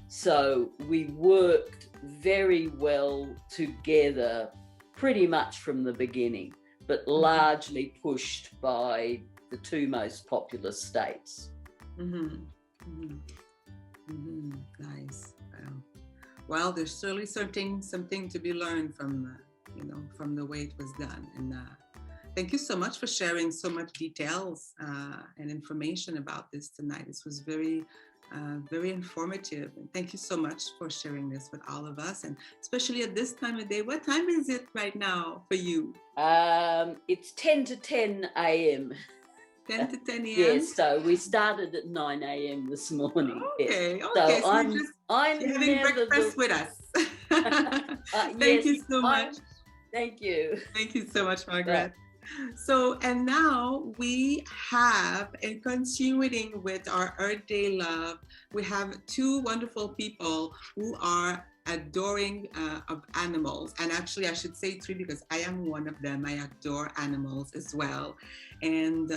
so we worked very well together pretty much from the beginning, but largely pushed by the 2 most populous states. Nice. Well, there's certainly something to be learned from, you know, from the way it was done. And thank you so much for sharing so much details and information about this tonight. This was very informative. And thank you so much for sharing this with all of us, and especially at this time of day. What time is it right now for you? It's 10 to 10 a.m. 10 to 10 a.m. Yes, so we started at 9 a.m. this morning. Okay, yes. okay. So I'm having breakfast with us. Thank you so much. Thank you. Thank you so much, Margaret. So, and now we have, and continuing with our Earth Day love, we have 2 wonderful people who are adoring of animals. And actually I should say 3, because I am one of them. I adore animals as well. And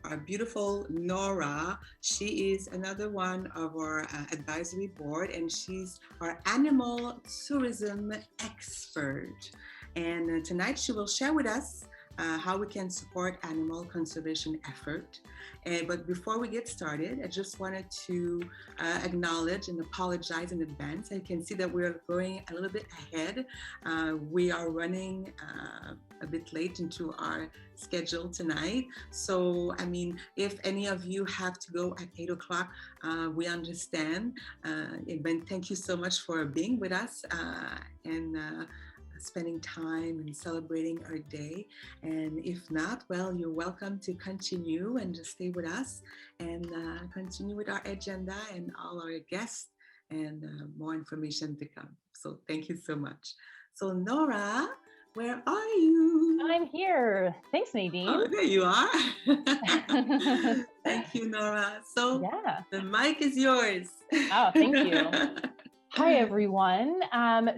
our beautiful Nora, she is another one of our advisory board, and she's our animal tourism expert. And tonight she will share with us how we can support animal conservation effort. But before we get started, I just wanted to acknowledge and apologize in advance. I can see that we're going a little bit ahead. We are running a bit late into our schedule tonight. So, I mean, if any of you have to go at 8 o'clock, we understand. But thank you so much for being with us. And spending time and celebrating our day. And if not, well, you're welcome to continue and just stay with us and continue with our agenda and all our guests and more information to come. So thank you so much. So Nora, where are you? I'm here. Thanks, Nadine. Oh, there you are. Thank you, Nora. So Yeah. the mic is yours. Oh, thank you. Hi, everyone.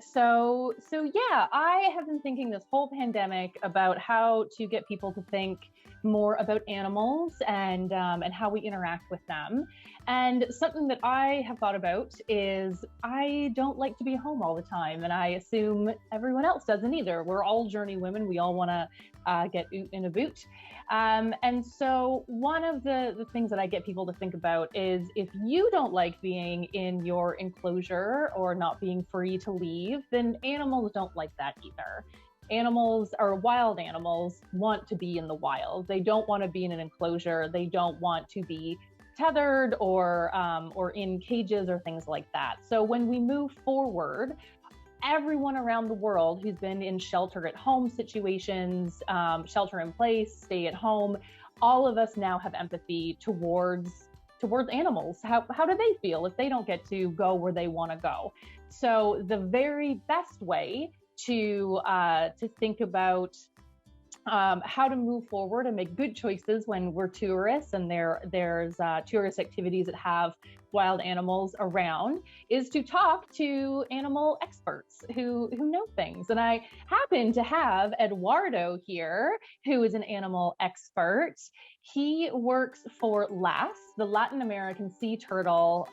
So yeah, I have been thinking this whole pandemic about how to get people to think more about animals and how we interact with them. And something that I have thought about is I don't like to be home all the time, and I assume everyone else doesn't either. We're all journey women. We all want to get oot in a boot. And so one of the things that I get people to think about is if you don't like being in your enclosure or not being free to leave, then animals don't like that either. Animals, or wild animals, want to be in the wild. They don't want to be in an enclosure. They don't want to be tethered or in cages or things like that. So when we move forward, everyone around the world who's been in shelter at home situations, shelter in place, stay at home, all of us now have empathy towards animals. How do they feel if they don't get to go where they want to go? So the very best way to think about how to move forward and make good choices when we're tourists and there's tourist activities that have wild animals around is to talk to animal experts who know things. And I happen to have Eduardo here, who is an animal expert. He works for LAS, the Latin American sea turtle,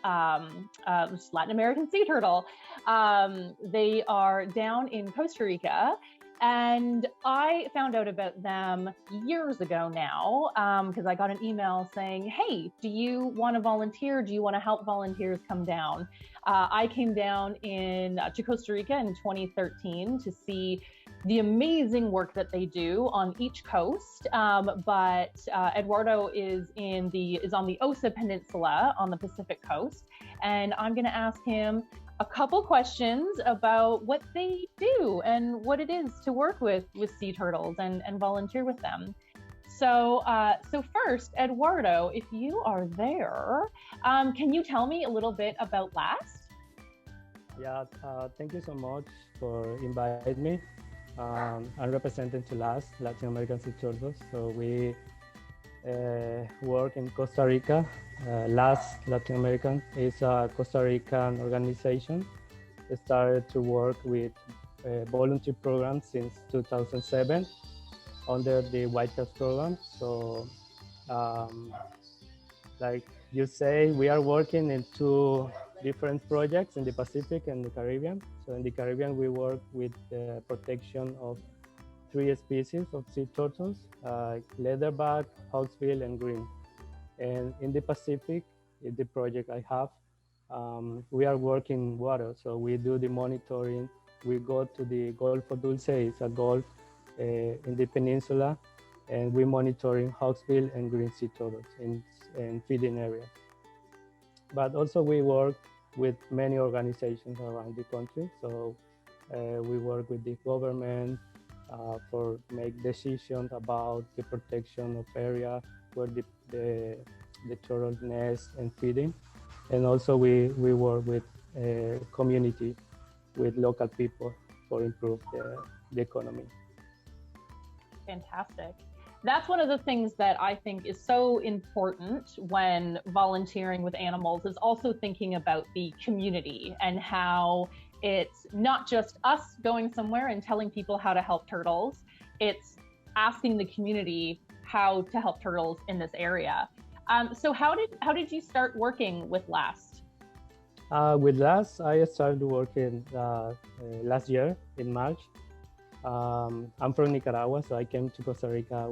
they are down in Costa Rica. And I found out about them years ago now, because I got an email saying, hey, do you want to volunteer? Do you want to help volunteers come down? I came down to Costa Rica in 2013 to see the amazing work that they do on each coast. But Eduardo is on the Osa Peninsula on the Pacific coast. And I'm going to ask him a couple questions about what they do and what it is to work with sea turtles and volunteer with them. So first, Eduardo, if you are there, can you tell me a little bit about LAS? Yeah, thank you so much for inviting me. I'm representing to LAS, Latin American Sea Turtles. So we work in Costa Rica. LAS Latin American is a Costa Rican organization. It started to work with volunteer programs since 2007 under the White House program. So like you say, we are working in two different projects in the Pacific and the Caribbean. So in the Caribbean, we work with the protection of 3 species of sea turtles, leatherback, hawksbill, and green. And in the Pacific, in the project I have, we are working water. So we do the monitoring. We go to the Gulf of Dulce, it's a gulf in the peninsula, and we're monitoring hawksbill and green sea turtles in feeding areas. But also we work with many organizations around the country. So we work with the government, for make decisions about the protection of area where the turtle nest and feeding. And also we work with community, with local people for improve the economy. Fantastic. That's one of the things that I think is so important when volunteering with animals, is also thinking about the community and how it's not just us going somewhere and telling people how to help turtles, it's asking the community how to help turtles in this area. So how did you start working with LAS? With LAS, I started working last year in March. I'm from Nicaragua, so I came to Costa Rica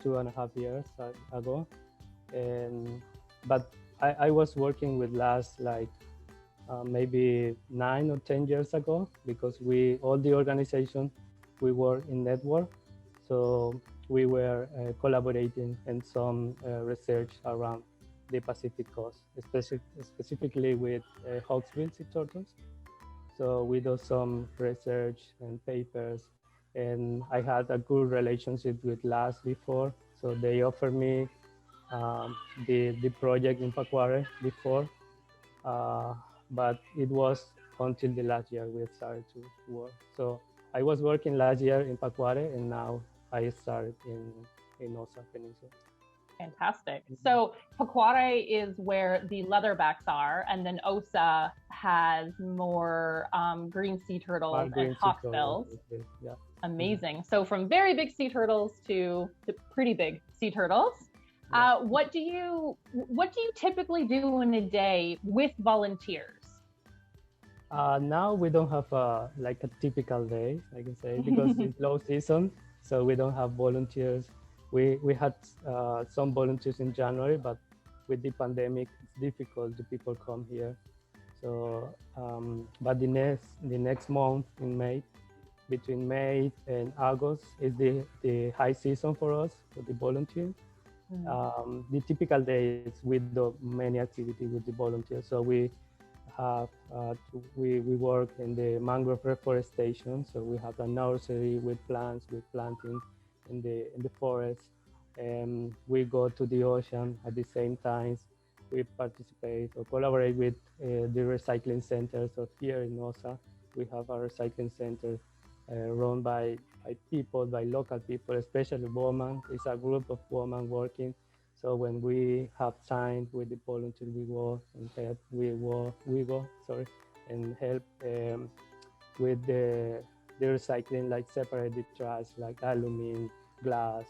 2.5 years ago. But I was working with LAS like maybe 9 or 10 years ago, because all the organizations, we were in network. So we were collaborating in some research around the Pacific coast, specifically with hawksbill sea turtles. So we do some research and papers, and I had a good relationship with LAS before. So they offered me the project in Pacuare before, but it was until the last year we started to work. So I was working last year in Pacuare, and now I started in Osa Peninsula. Fantastic. So Pacuare is where the leatherbacks are, and then Osa has more green sea turtles and hawksbills. Yeah. Amazing. So from very big sea turtles to pretty big sea turtles. What do you typically do in a day with volunteers? Now we don't have like a typical day, I can say, because it's low season, so we don't have volunteers. We had some volunteers in January, but with the pandemic, it's difficult to people come here. So, but the next month in May, between May and August, is the high season for us for the volunteers. The typical days we do many activities with the volunteers. So we have we work in the mangrove reforestation. So we have a nursery with plants, with planting in the forest, and we go to the ocean at the same time. We participate or collaborate with the recycling center. So here in Osa, we have a recycling center run by people, by local people, especially women. It's a group of women working. So when we have time with the volunteers, we go and help. We go, and help with the recycling, like separate the trash, like aluminum, glass,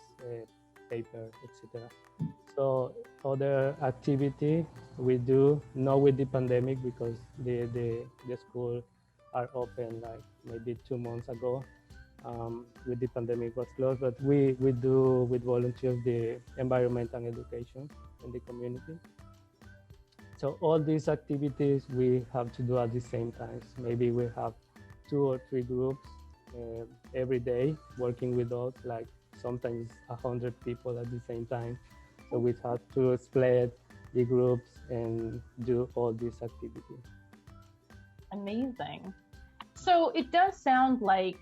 paper, etc. So other activity we do, not with the pandemic, because the school are open like maybe 2 months ago. With the pandemic was closed, but we do with volunteers the environmental education in the community. So all these activities we have to do at the same time. Maybe we have 2 or 3 groups every day working with us, like sometimes 100 people at the same time. So we have to split the groups and do all these activities. Amazing. So it does sound like,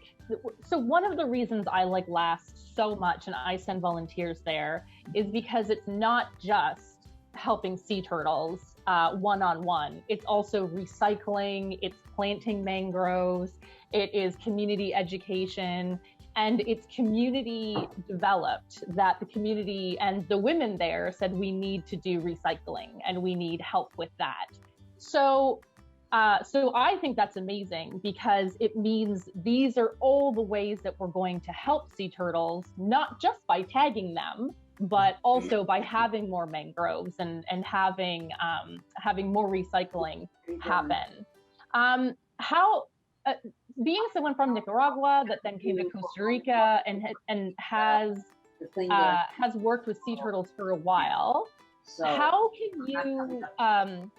so one of the reasons I like LAS so much and I send volunteers there is because it's not just helping sea turtles one-on-one. It's also recycling, it's planting mangroves, it is community education, and it's community developed, that the community and the women there said we need to do recycling and we need help with that. So I think that's amazing, because it means these are all the ways that we're going to help sea turtles, not just by tagging them, but also by having more mangroves and having more recycling happen. Being someone from Nicaragua that then came to Costa Rica and has worked with sea turtles for a while, how can you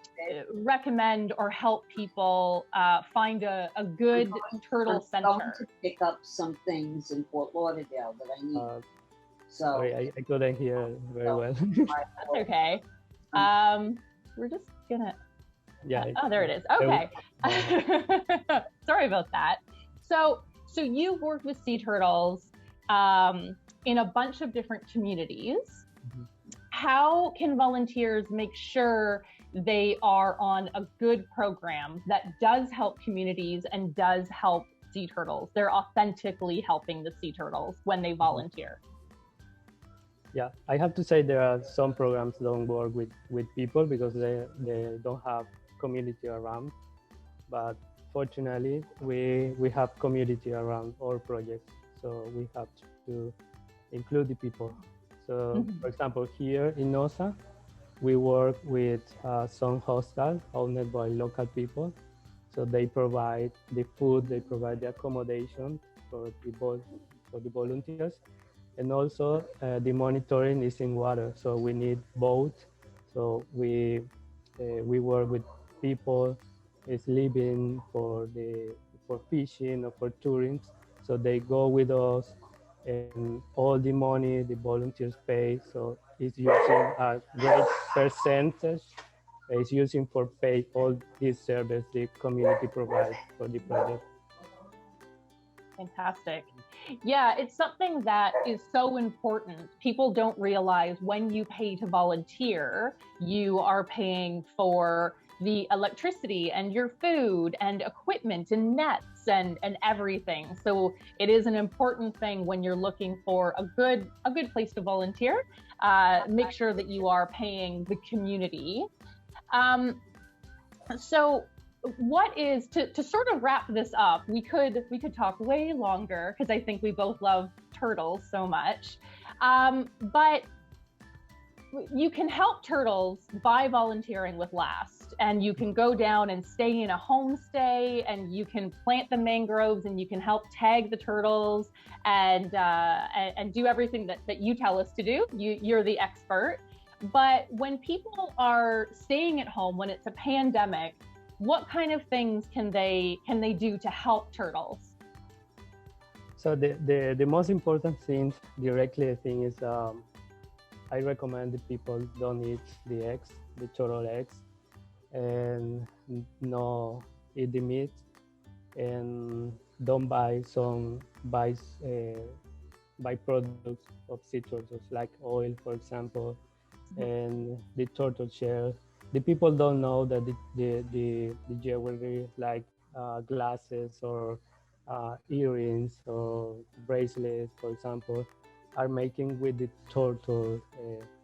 recommend or help people find a good turtle center? I'm going to pick up some things in Fort Lauderdale that I need. Sorry, I couldn't hear very well. That's okay. We're just gonna. Yeah. Oh, there it is. Okay. Sorry about that. So you've worked with sea turtles in a bunch of different communities. How can volunteers make sure they are on a good program that does help communities and does help sea turtles? They're authentically helping the sea turtles when they volunteer. Yeah, I have to say there are some programs that don't work with people because they don't have community around. But fortunately, we have community around our projects, so we have to include the people. So, for example, here in Osa, we work with some hostels owned by local people. So they provide the food, they provide the accommodation for the volunteers, and also the monitoring is in water. So we need boats. So we work with people is living for fishing or for touring. So they go with us, and all the money the volunteers pay. So it's using a great percentage is using for pay all these services the community provides for the project. Fantastic. Yeah, it's something that is so important. People don't realize when you pay to volunteer, you are paying for the electricity and your food and equipment and nets and everything. So it is an important thing when you're looking for a good place to volunteer. Make sure that you are paying the community. So what is, to sort of wrap this up, we could talk way longer because I think we both love turtles so much. But you can help turtles by volunteering with LAST, and you can go down and stay in a homestay, and you can plant the mangroves, and you can help tag the turtles and do everything that you tell us to do. You're the expert. But when people are staying at home, when it's a pandemic, what kind of things can they do to help turtles? So the most important thing directly, I think, is I recommend the people don't eat the eggs, the turtle eggs, and no eat the meat, and don't buy byproducts of sea turtles like oil, for example, and the turtle shell. The people don't know that the jewelry like glasses or earrings or bracelets, for example, are making with the turtle,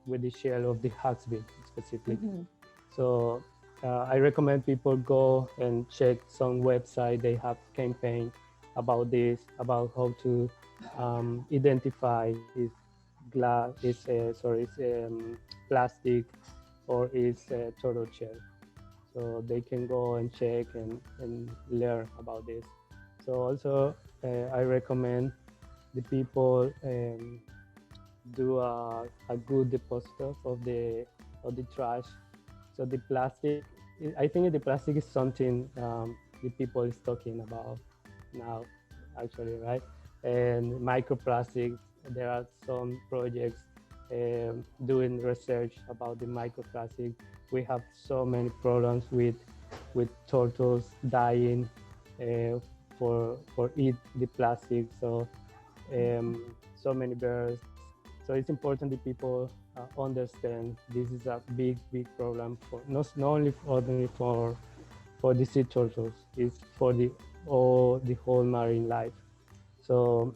with the shell of the hawksbill specifically. So I recommend people go and check some website. They have campaign about this, about how to identify if plastic or is turtle shell. So they can go and check and learn about this. So also I recommend the people do a good deposit of the trash. So the plastic, I think the plastic is something the people is talking about now, actually, right? And microplastics, there are some projects doing research about the microplastic. We have so many problems with turtles dying for eat the plastic. So so many birds. So it's important that people understand this is a big problem for not only for the sea turtles, it's for the whole marine life. So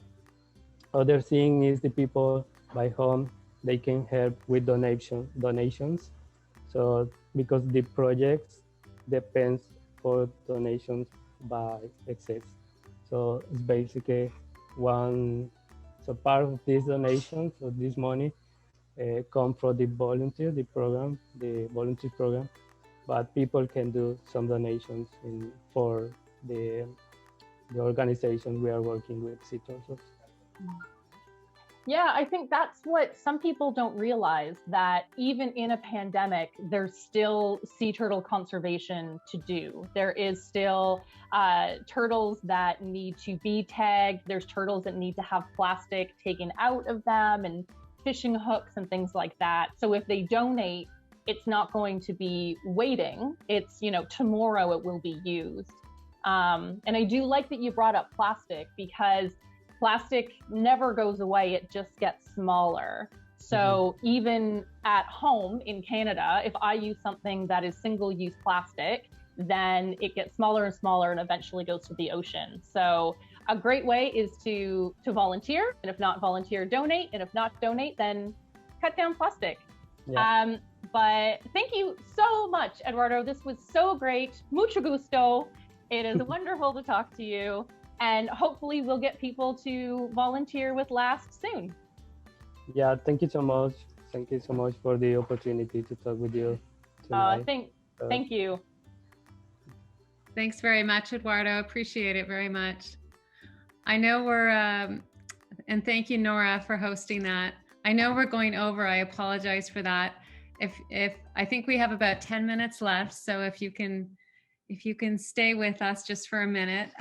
other thing is the people by home, they can help with donations. So because the projects depends for donations by excess. So it's basically so part of these donations, so this money come from the volunteer program, but people can do some donations for the organization we are working with, sea turtles. Yeah, I think that's what some people don't realize, that even in a pandemic, there's still sea turtle conservation to do. There is still turtles that need to be tagged. There's turtles that need to have plastic taken out of them and fishing hooks and things like that. So if they donate, it's not going to be waiting. It's, tomorrow it will be used. And I do like that you brought up plastic, because plastic never goes away, it just gets smaller. So even at home in Canada, if I use something that is single-use plastic, then it gets smaller and smaller and eventually goes to the ocean. So a great way is to volunteer, and if not volunteer, donate, and if not donate, then cut down plastic. Yeah. But thank you so much, Eduardo. This was so great. Mucho gusto. It is wonderful to talk to you. And hopefully we'll get people to volunteer with LAST soon. Yeah, thank you so much. Thank you so much for the opportunity to talk with you tonight. Thank you. Thanks very much, Eduardo. Appreciate it very much. I know we're, and thank you, Nora, for hosting that. I know we're going over. I apologize for that. If I think we have about 10 minutes left, so if you can stay with us just for a minute.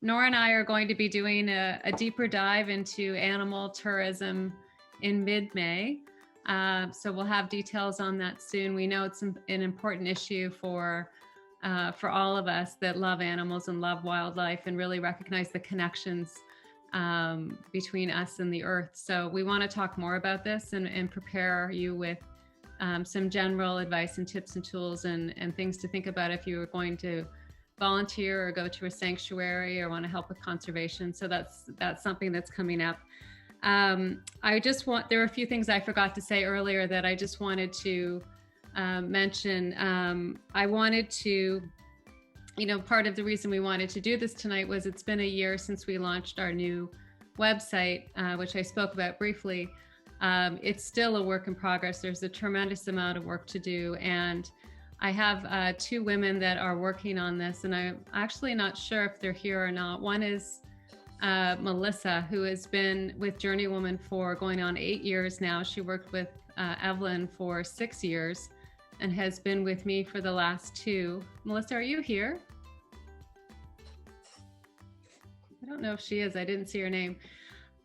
Nora and I are going to be doing a deeper dive into animal tourism in mid-May. So we'll have details on that soon. We know it's an important issue for all of us that love animals and love wildlife and really recognize the connections between us and the earth. So we want to talk more about this and prepare you with some general advice and tips and tools and things to think about if you were going to volunteer or go to a sanctuary or want to help with conservation. So that's something that's coming up. There are a few things I forgot to say earlier that I just wanted to mention. I wanted to, part of the reason we wanted to do this tonight was it's been a year since we launched our new website, which I spoke about briefly. It's still a work in progress. There's a tremendous amount of work to do. And I have 2 women that are working on this, and I'm actually not sure if they're here or not. One is Melissa, who has been with JourneyWoman for going on 8 years now. She worked with Evelyn for 6 years and has been with me for the last 2. Melissa, are you here? I don't know if she is. I didn't see her name.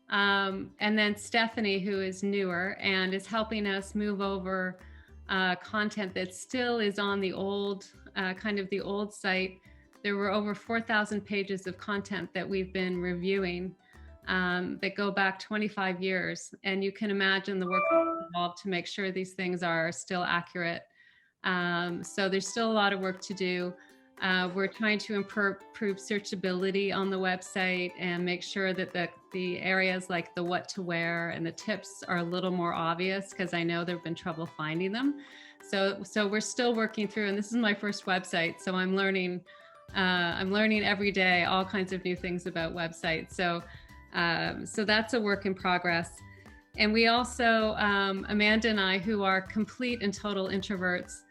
And then Stephanie, who is newer and is helping us move over content that still is on the old, the old site. There were over 4,000 pages of content that we've been reviewing that go back 25 years. And you can imagine the work involved to make sure these things are still accurate. So there's still a lot of work to do. We're trying to improve searchability on the website and make sure that the areas like the what to wear and the tips are a little more obvious, because I know there've been trouble finding them. So we're still working through, and this is my first website, so I'm learning every day all kinds of new things about websites. So that's a work in progress. And we also, Amanda and I, who are complete and total introverts,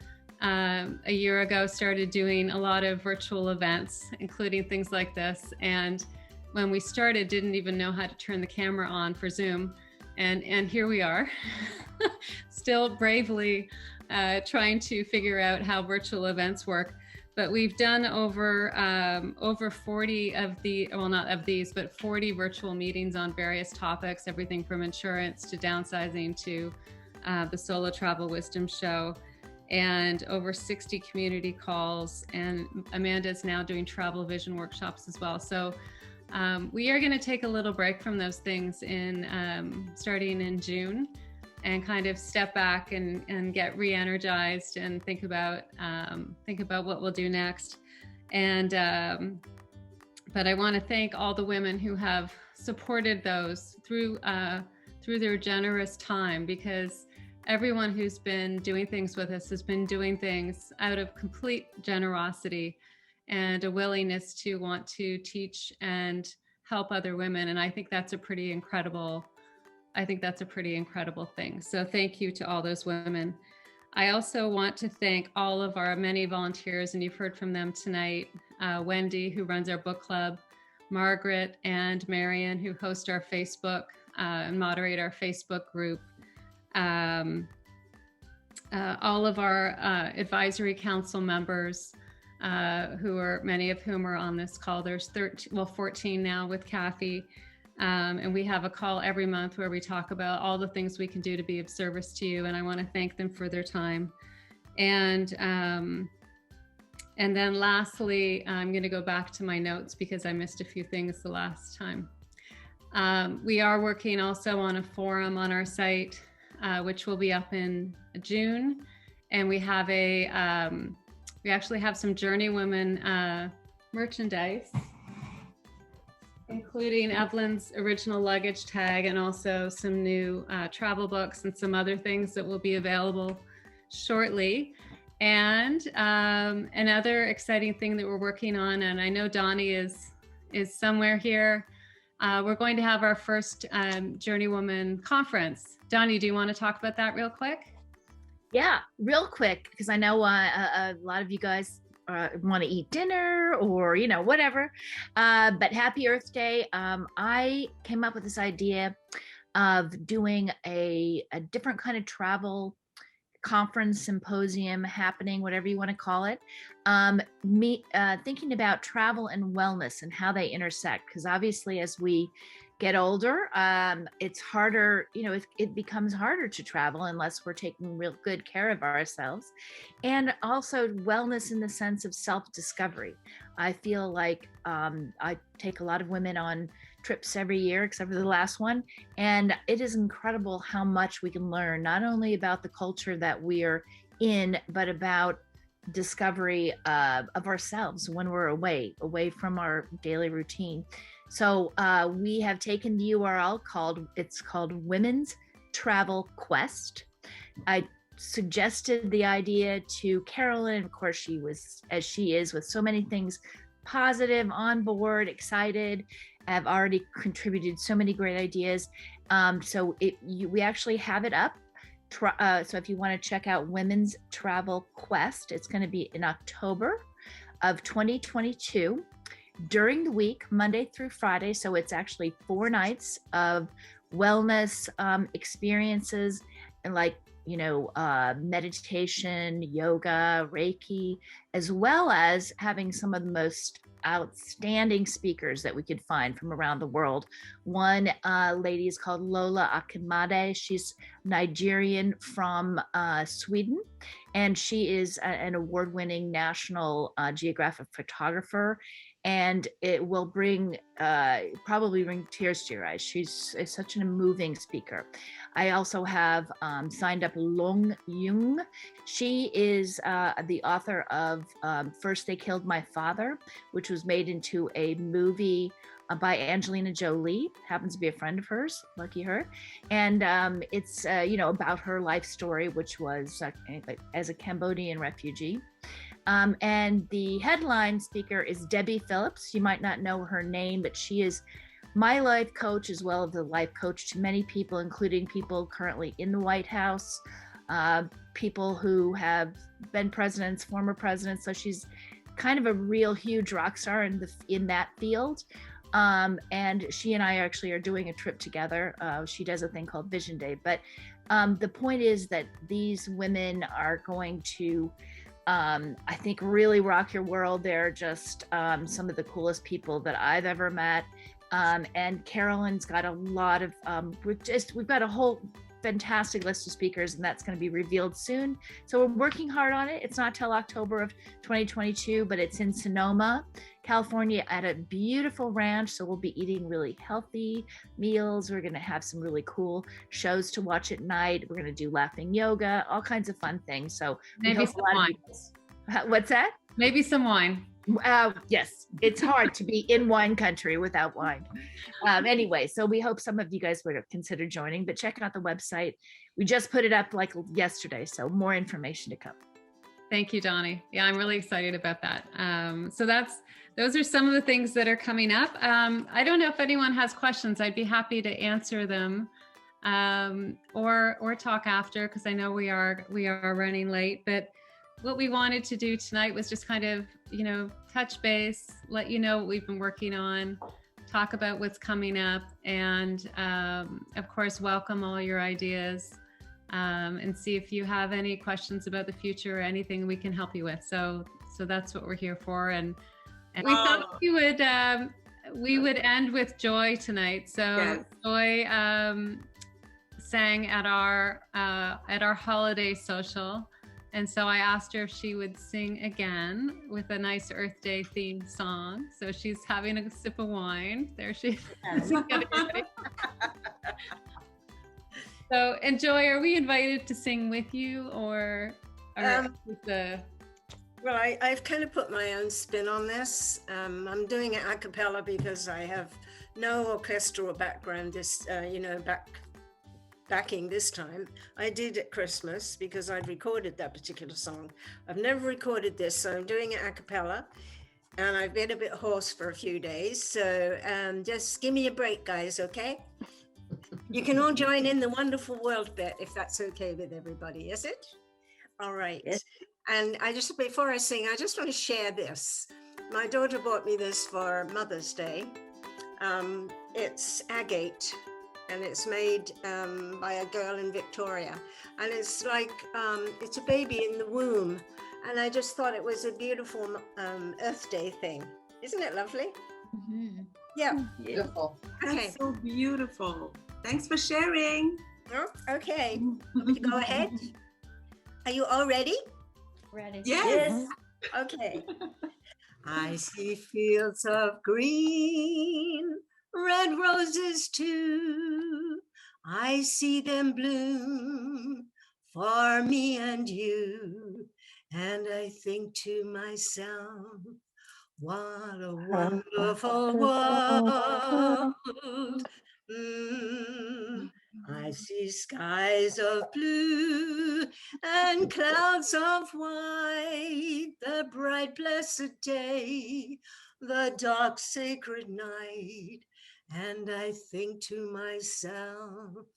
a year ago started doing a lot of virtual events, including things like this. And when we started, didn't even know how to turn the camera on for Zoom. And here we are, still bravely trying to figure out how virtual events work. But we've done over 40 of the, well, not of these, but 40 virtual meetings on various topics, everything from insurance to downsizing to the Solo Travel Wisdom Show, and over 60 community calls. And Amanda is now doing travel vision workshops as well. So we are going to take a little break from those things starting in June, and kind of step back and get re-energized and think about what we'll do next. And but I want to thank all the women who have supported those through their generous time, because everyone who's been doing things with us has been doing things out of complete generosity and a willingness to want to teach and help other women. And I think that's a pretty incredible thing. So thank you to all those women. I also want to thank all of our many volunteers, and you've heard from them tonight. Wendy, who runs our book club, Margaret and Marion, who host our Facebook and moderate our Facebook group. All of our advisory council members, many of whom are on this call. There's 14 now with Cathy. And we have a call every month where we talk about all the things we can do to be of service to you. And I want to thank them for their time. And then lastly, I'm going to go back to my notes because I missed a few things the last time. We are working also on a forum on our site, which will be up in June. And we have we actually have some JourneyWoman merchandise, including Evelyn's original luggage tag, and also some new travel books and some other things that will be available shortly. And another exciting thing that we're working on, and I know Doni is somewhere here, we're going to have our first JourneyWoman conference. Doni, do you want to talk about that real quick? Yeah, real quick, because I know a lot of you guys want to eat dinner or, whatever. But happy Earth Day. I came up with this idea of doing a different kind of travel conference, symposium happening, whatever you want to call it, thinking about travel and wellness and how they intersect, because obviously as we get older, it's harder, it becomes harder to travel unless we're taking real good care of ourselves. And also wellness in the sense of self-discovery. I feel like I take a lot of women on trips every year, except for the last one. And it is incredible how much we can learn, not only about the culture that we're in, but about discovery of ourselves when we're away from our daily routine. So we have taken the URL called Women's Travel Quest. I suggested the idea to Carolyn. Of course, she was, as she is with so many things, positive, on board, excited. I've already contributed so many great ideas. So we actually have it up. So if you want to check out Women's Travel Quest, it's going to be in October of 2022 during the week, Monday through Friday. So it's actually 4 nights of wellness experiences, and like, meditation, yoga, Reiki, as well as having some of the most outstanding speakers that we could find from around the world. One lady is called Lola Akinmade. She's Nigerian from Sweden, and she is an award-winning National Geographic photographer, and it will probably bring tears to your eyes. She's such a moving speaker. I also have signed up Long Jung. She is the author of First They Killed My Father, which was made into a movie by Angelina Jolie, happens to be a friend of hers, lucky her. And it's, about her life story, which was as a Cambodian refugee. And the headline speaker is Debbie Phillips. You might not know her name, but she is my life coach, as well as the life coach to many people, including people currently in the White House, people who have been presidents, former presidents. So she's kind of a real huge rock star in that field. And she and I actually are doing a trip together. She does a thing called Vision Day. But the point is that these women are going to, I think, really rock your world. They're just some of the coolest people that I've ever met. And Carolyn's got a lot of, we've got a whole fantastic list of speakers, and that's going to be revealed soon. So we're working hard on it. It's not till October of 2022, but it's in Sonoma, California, at a beautiful ranch. So we'll be eating really healthy meals. We're going to have some really cool shows to watch at night. We're going to do laughing yoga, all kinds of fun things. So maybe some wine. What's that? Maybe some wine. Yes, it's hard to be in wine country without wine. Anyway, so we hope some of you guys would consider joining, but check out the website. We just put it up like yesterday, so more information to come. Thank you, Doni. Yeah, I'm really excited about that. So those are some of the things that are coming up. I don't know if anyone has questions. I'd be happy to answer them or talk after, because I know we are running late. But what we wanted to do tonight was just kind of, touch base, let you know what we've been working on, talk about what's coming up, and of course, welcome all your ideas, and see if you have any questions about the future or anything we can help you with. So that's what we're here for. And we thought we would end with Joy tonight. So yes. Joy sang at our holiday social. And so I asked her if she would sing again with a nice Earth Day themed song. So she's having a sip of wine. There she is. So, and Joy, are we invited to sing with you or with the... Well, I've kind of put my own spin on this. I'm doing it a cappella because I have no orchestral background, backing this time. I did at Christmas because I'd recorded that particular song. I've never recorded this, so I'm doing it a cappella, and I've been a bit hoarse for a few days. So just give me a break, guys, okay? You can all join in the wonderful world bit if that's okay with everybody, is it? All right. Yes. And before I sing, I just want to share this. My daughter bought me this for Mother's Day. It's agate, and it's made by a girl in Victoria. And it's like, it's a baby in the womb. And I just thought it was a beautiful Earth Day thing. Isn't it lovely? Mm-hmm. Yeah. Beautiful. Okay. That's so beautiful. Thanks for sharing. Oh, okay. Want me to go ahead? Are you all ready? Ready. Yes. Okay. I see fields of green, red roses too. I see them bloom for me and you. And I think to myself, what a wonderful world. I see skies of blue and clouds of white, the bright blessed day, the dark sacred night. And I think to myself,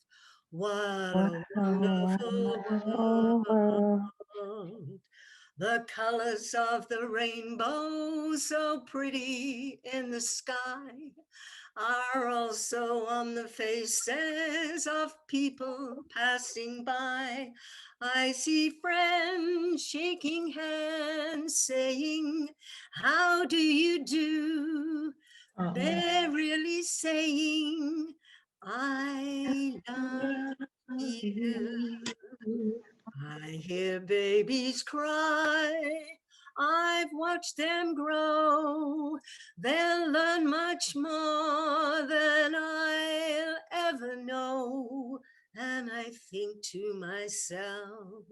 what a wonderful world. The colors of the rainbow, so pretty in the sky, are also on the faces of people passing by. I see friends shaking hands, saying, how do you do? They're really saying, I love you. I hear babies cry. I've watched them grow. They'll learn much more than I'll ever know. And I think to myself,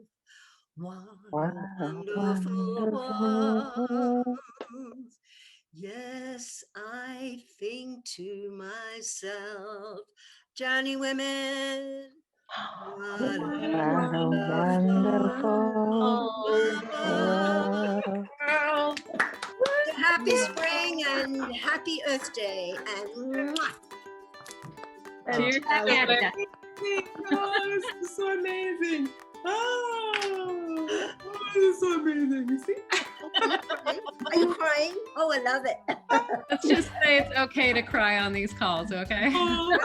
what a wonderful world. Yes, I think to myself, JourneyWoman, what a wonderful world. Happy spring and happy Earth Day, and mwah. Cheers to Canada. Oh, this is so amazing. Oh, this is so amazing. You see? Are you crying? Oh, I love it. Let's just say it's okay to cry on these calls, okay? Oh.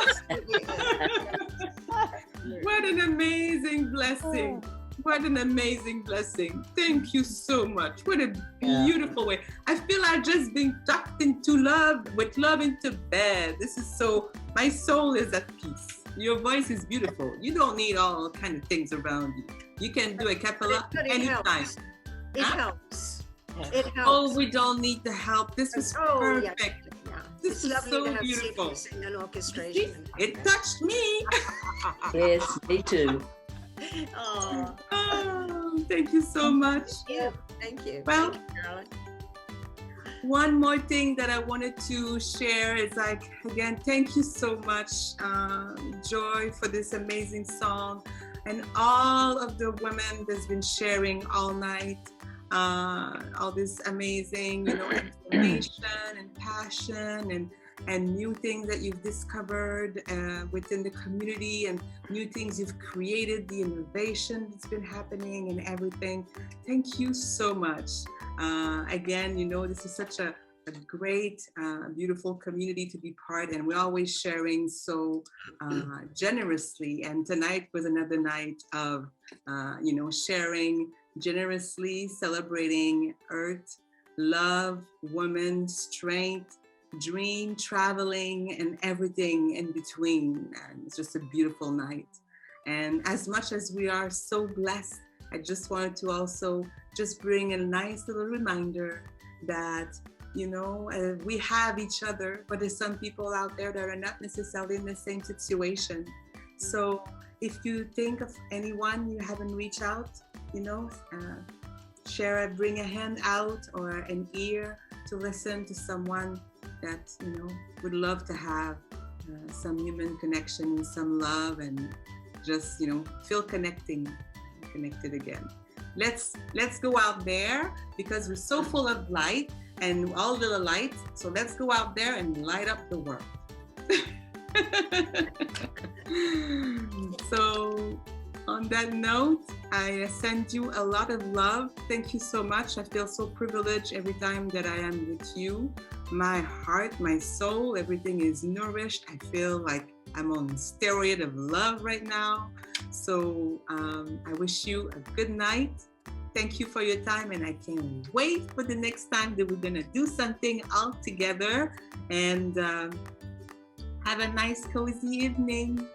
What an amazing blessing. What an amazing blessing. Thank you so much. What a beautiful way. I feel I've just been tucked into love, with love into bed. This is so, my soul is at peace. Your voice is beautiful. You don't need all kind of things around you. You can do a cappella anytime. It helps. It helps. Oh, we don't need the help. This was perfect. Yeah. This is lovely so to have beautiful. singing and orchestration. It touched me. Yes, me too. Oh, thank you so much. Thank you. Well, Thank you, Carolyn. one more thing that I wanted to share is like, again, thank you so much, Joy, for this amazing song, and all of the women that's been sharing all night, all this amazing, information and passion and new things that you've discovered within the community, and new things you've created, the innovation that's been happening and everything. Thank you so much. Again, this is such a great, beautiful community to be part, and we're always sharing so generously. And tonight was another night of, sharing generously, celebrating earth, love, women, strength, dream, traveling, and everything in between. And it's just a beautiful night. And as much as we are so blessed, I just wanted to also just bring a nice little reminder that, we have each other, but there's some people out there that are not necessarily in the same situation. So if you think of anyone you haven't reached out, bring a hand out or an ear to listen to someone that, would love to have some human connection, some love, and just, feel connected again. Let's go out there, because we're so full of light and all little lights. So let's go out there and light up the world. So on that note, I send you a lot of love. Thank you so much. I feel so privileged every time that I am with you. My heart, my soul, everything is nourished. I feel like I'm on steroid of love right now. So I wish you a good night, thank you for your time, and I can't wait for the next time that we're gonna do something all together. And have a nice, cozy evening.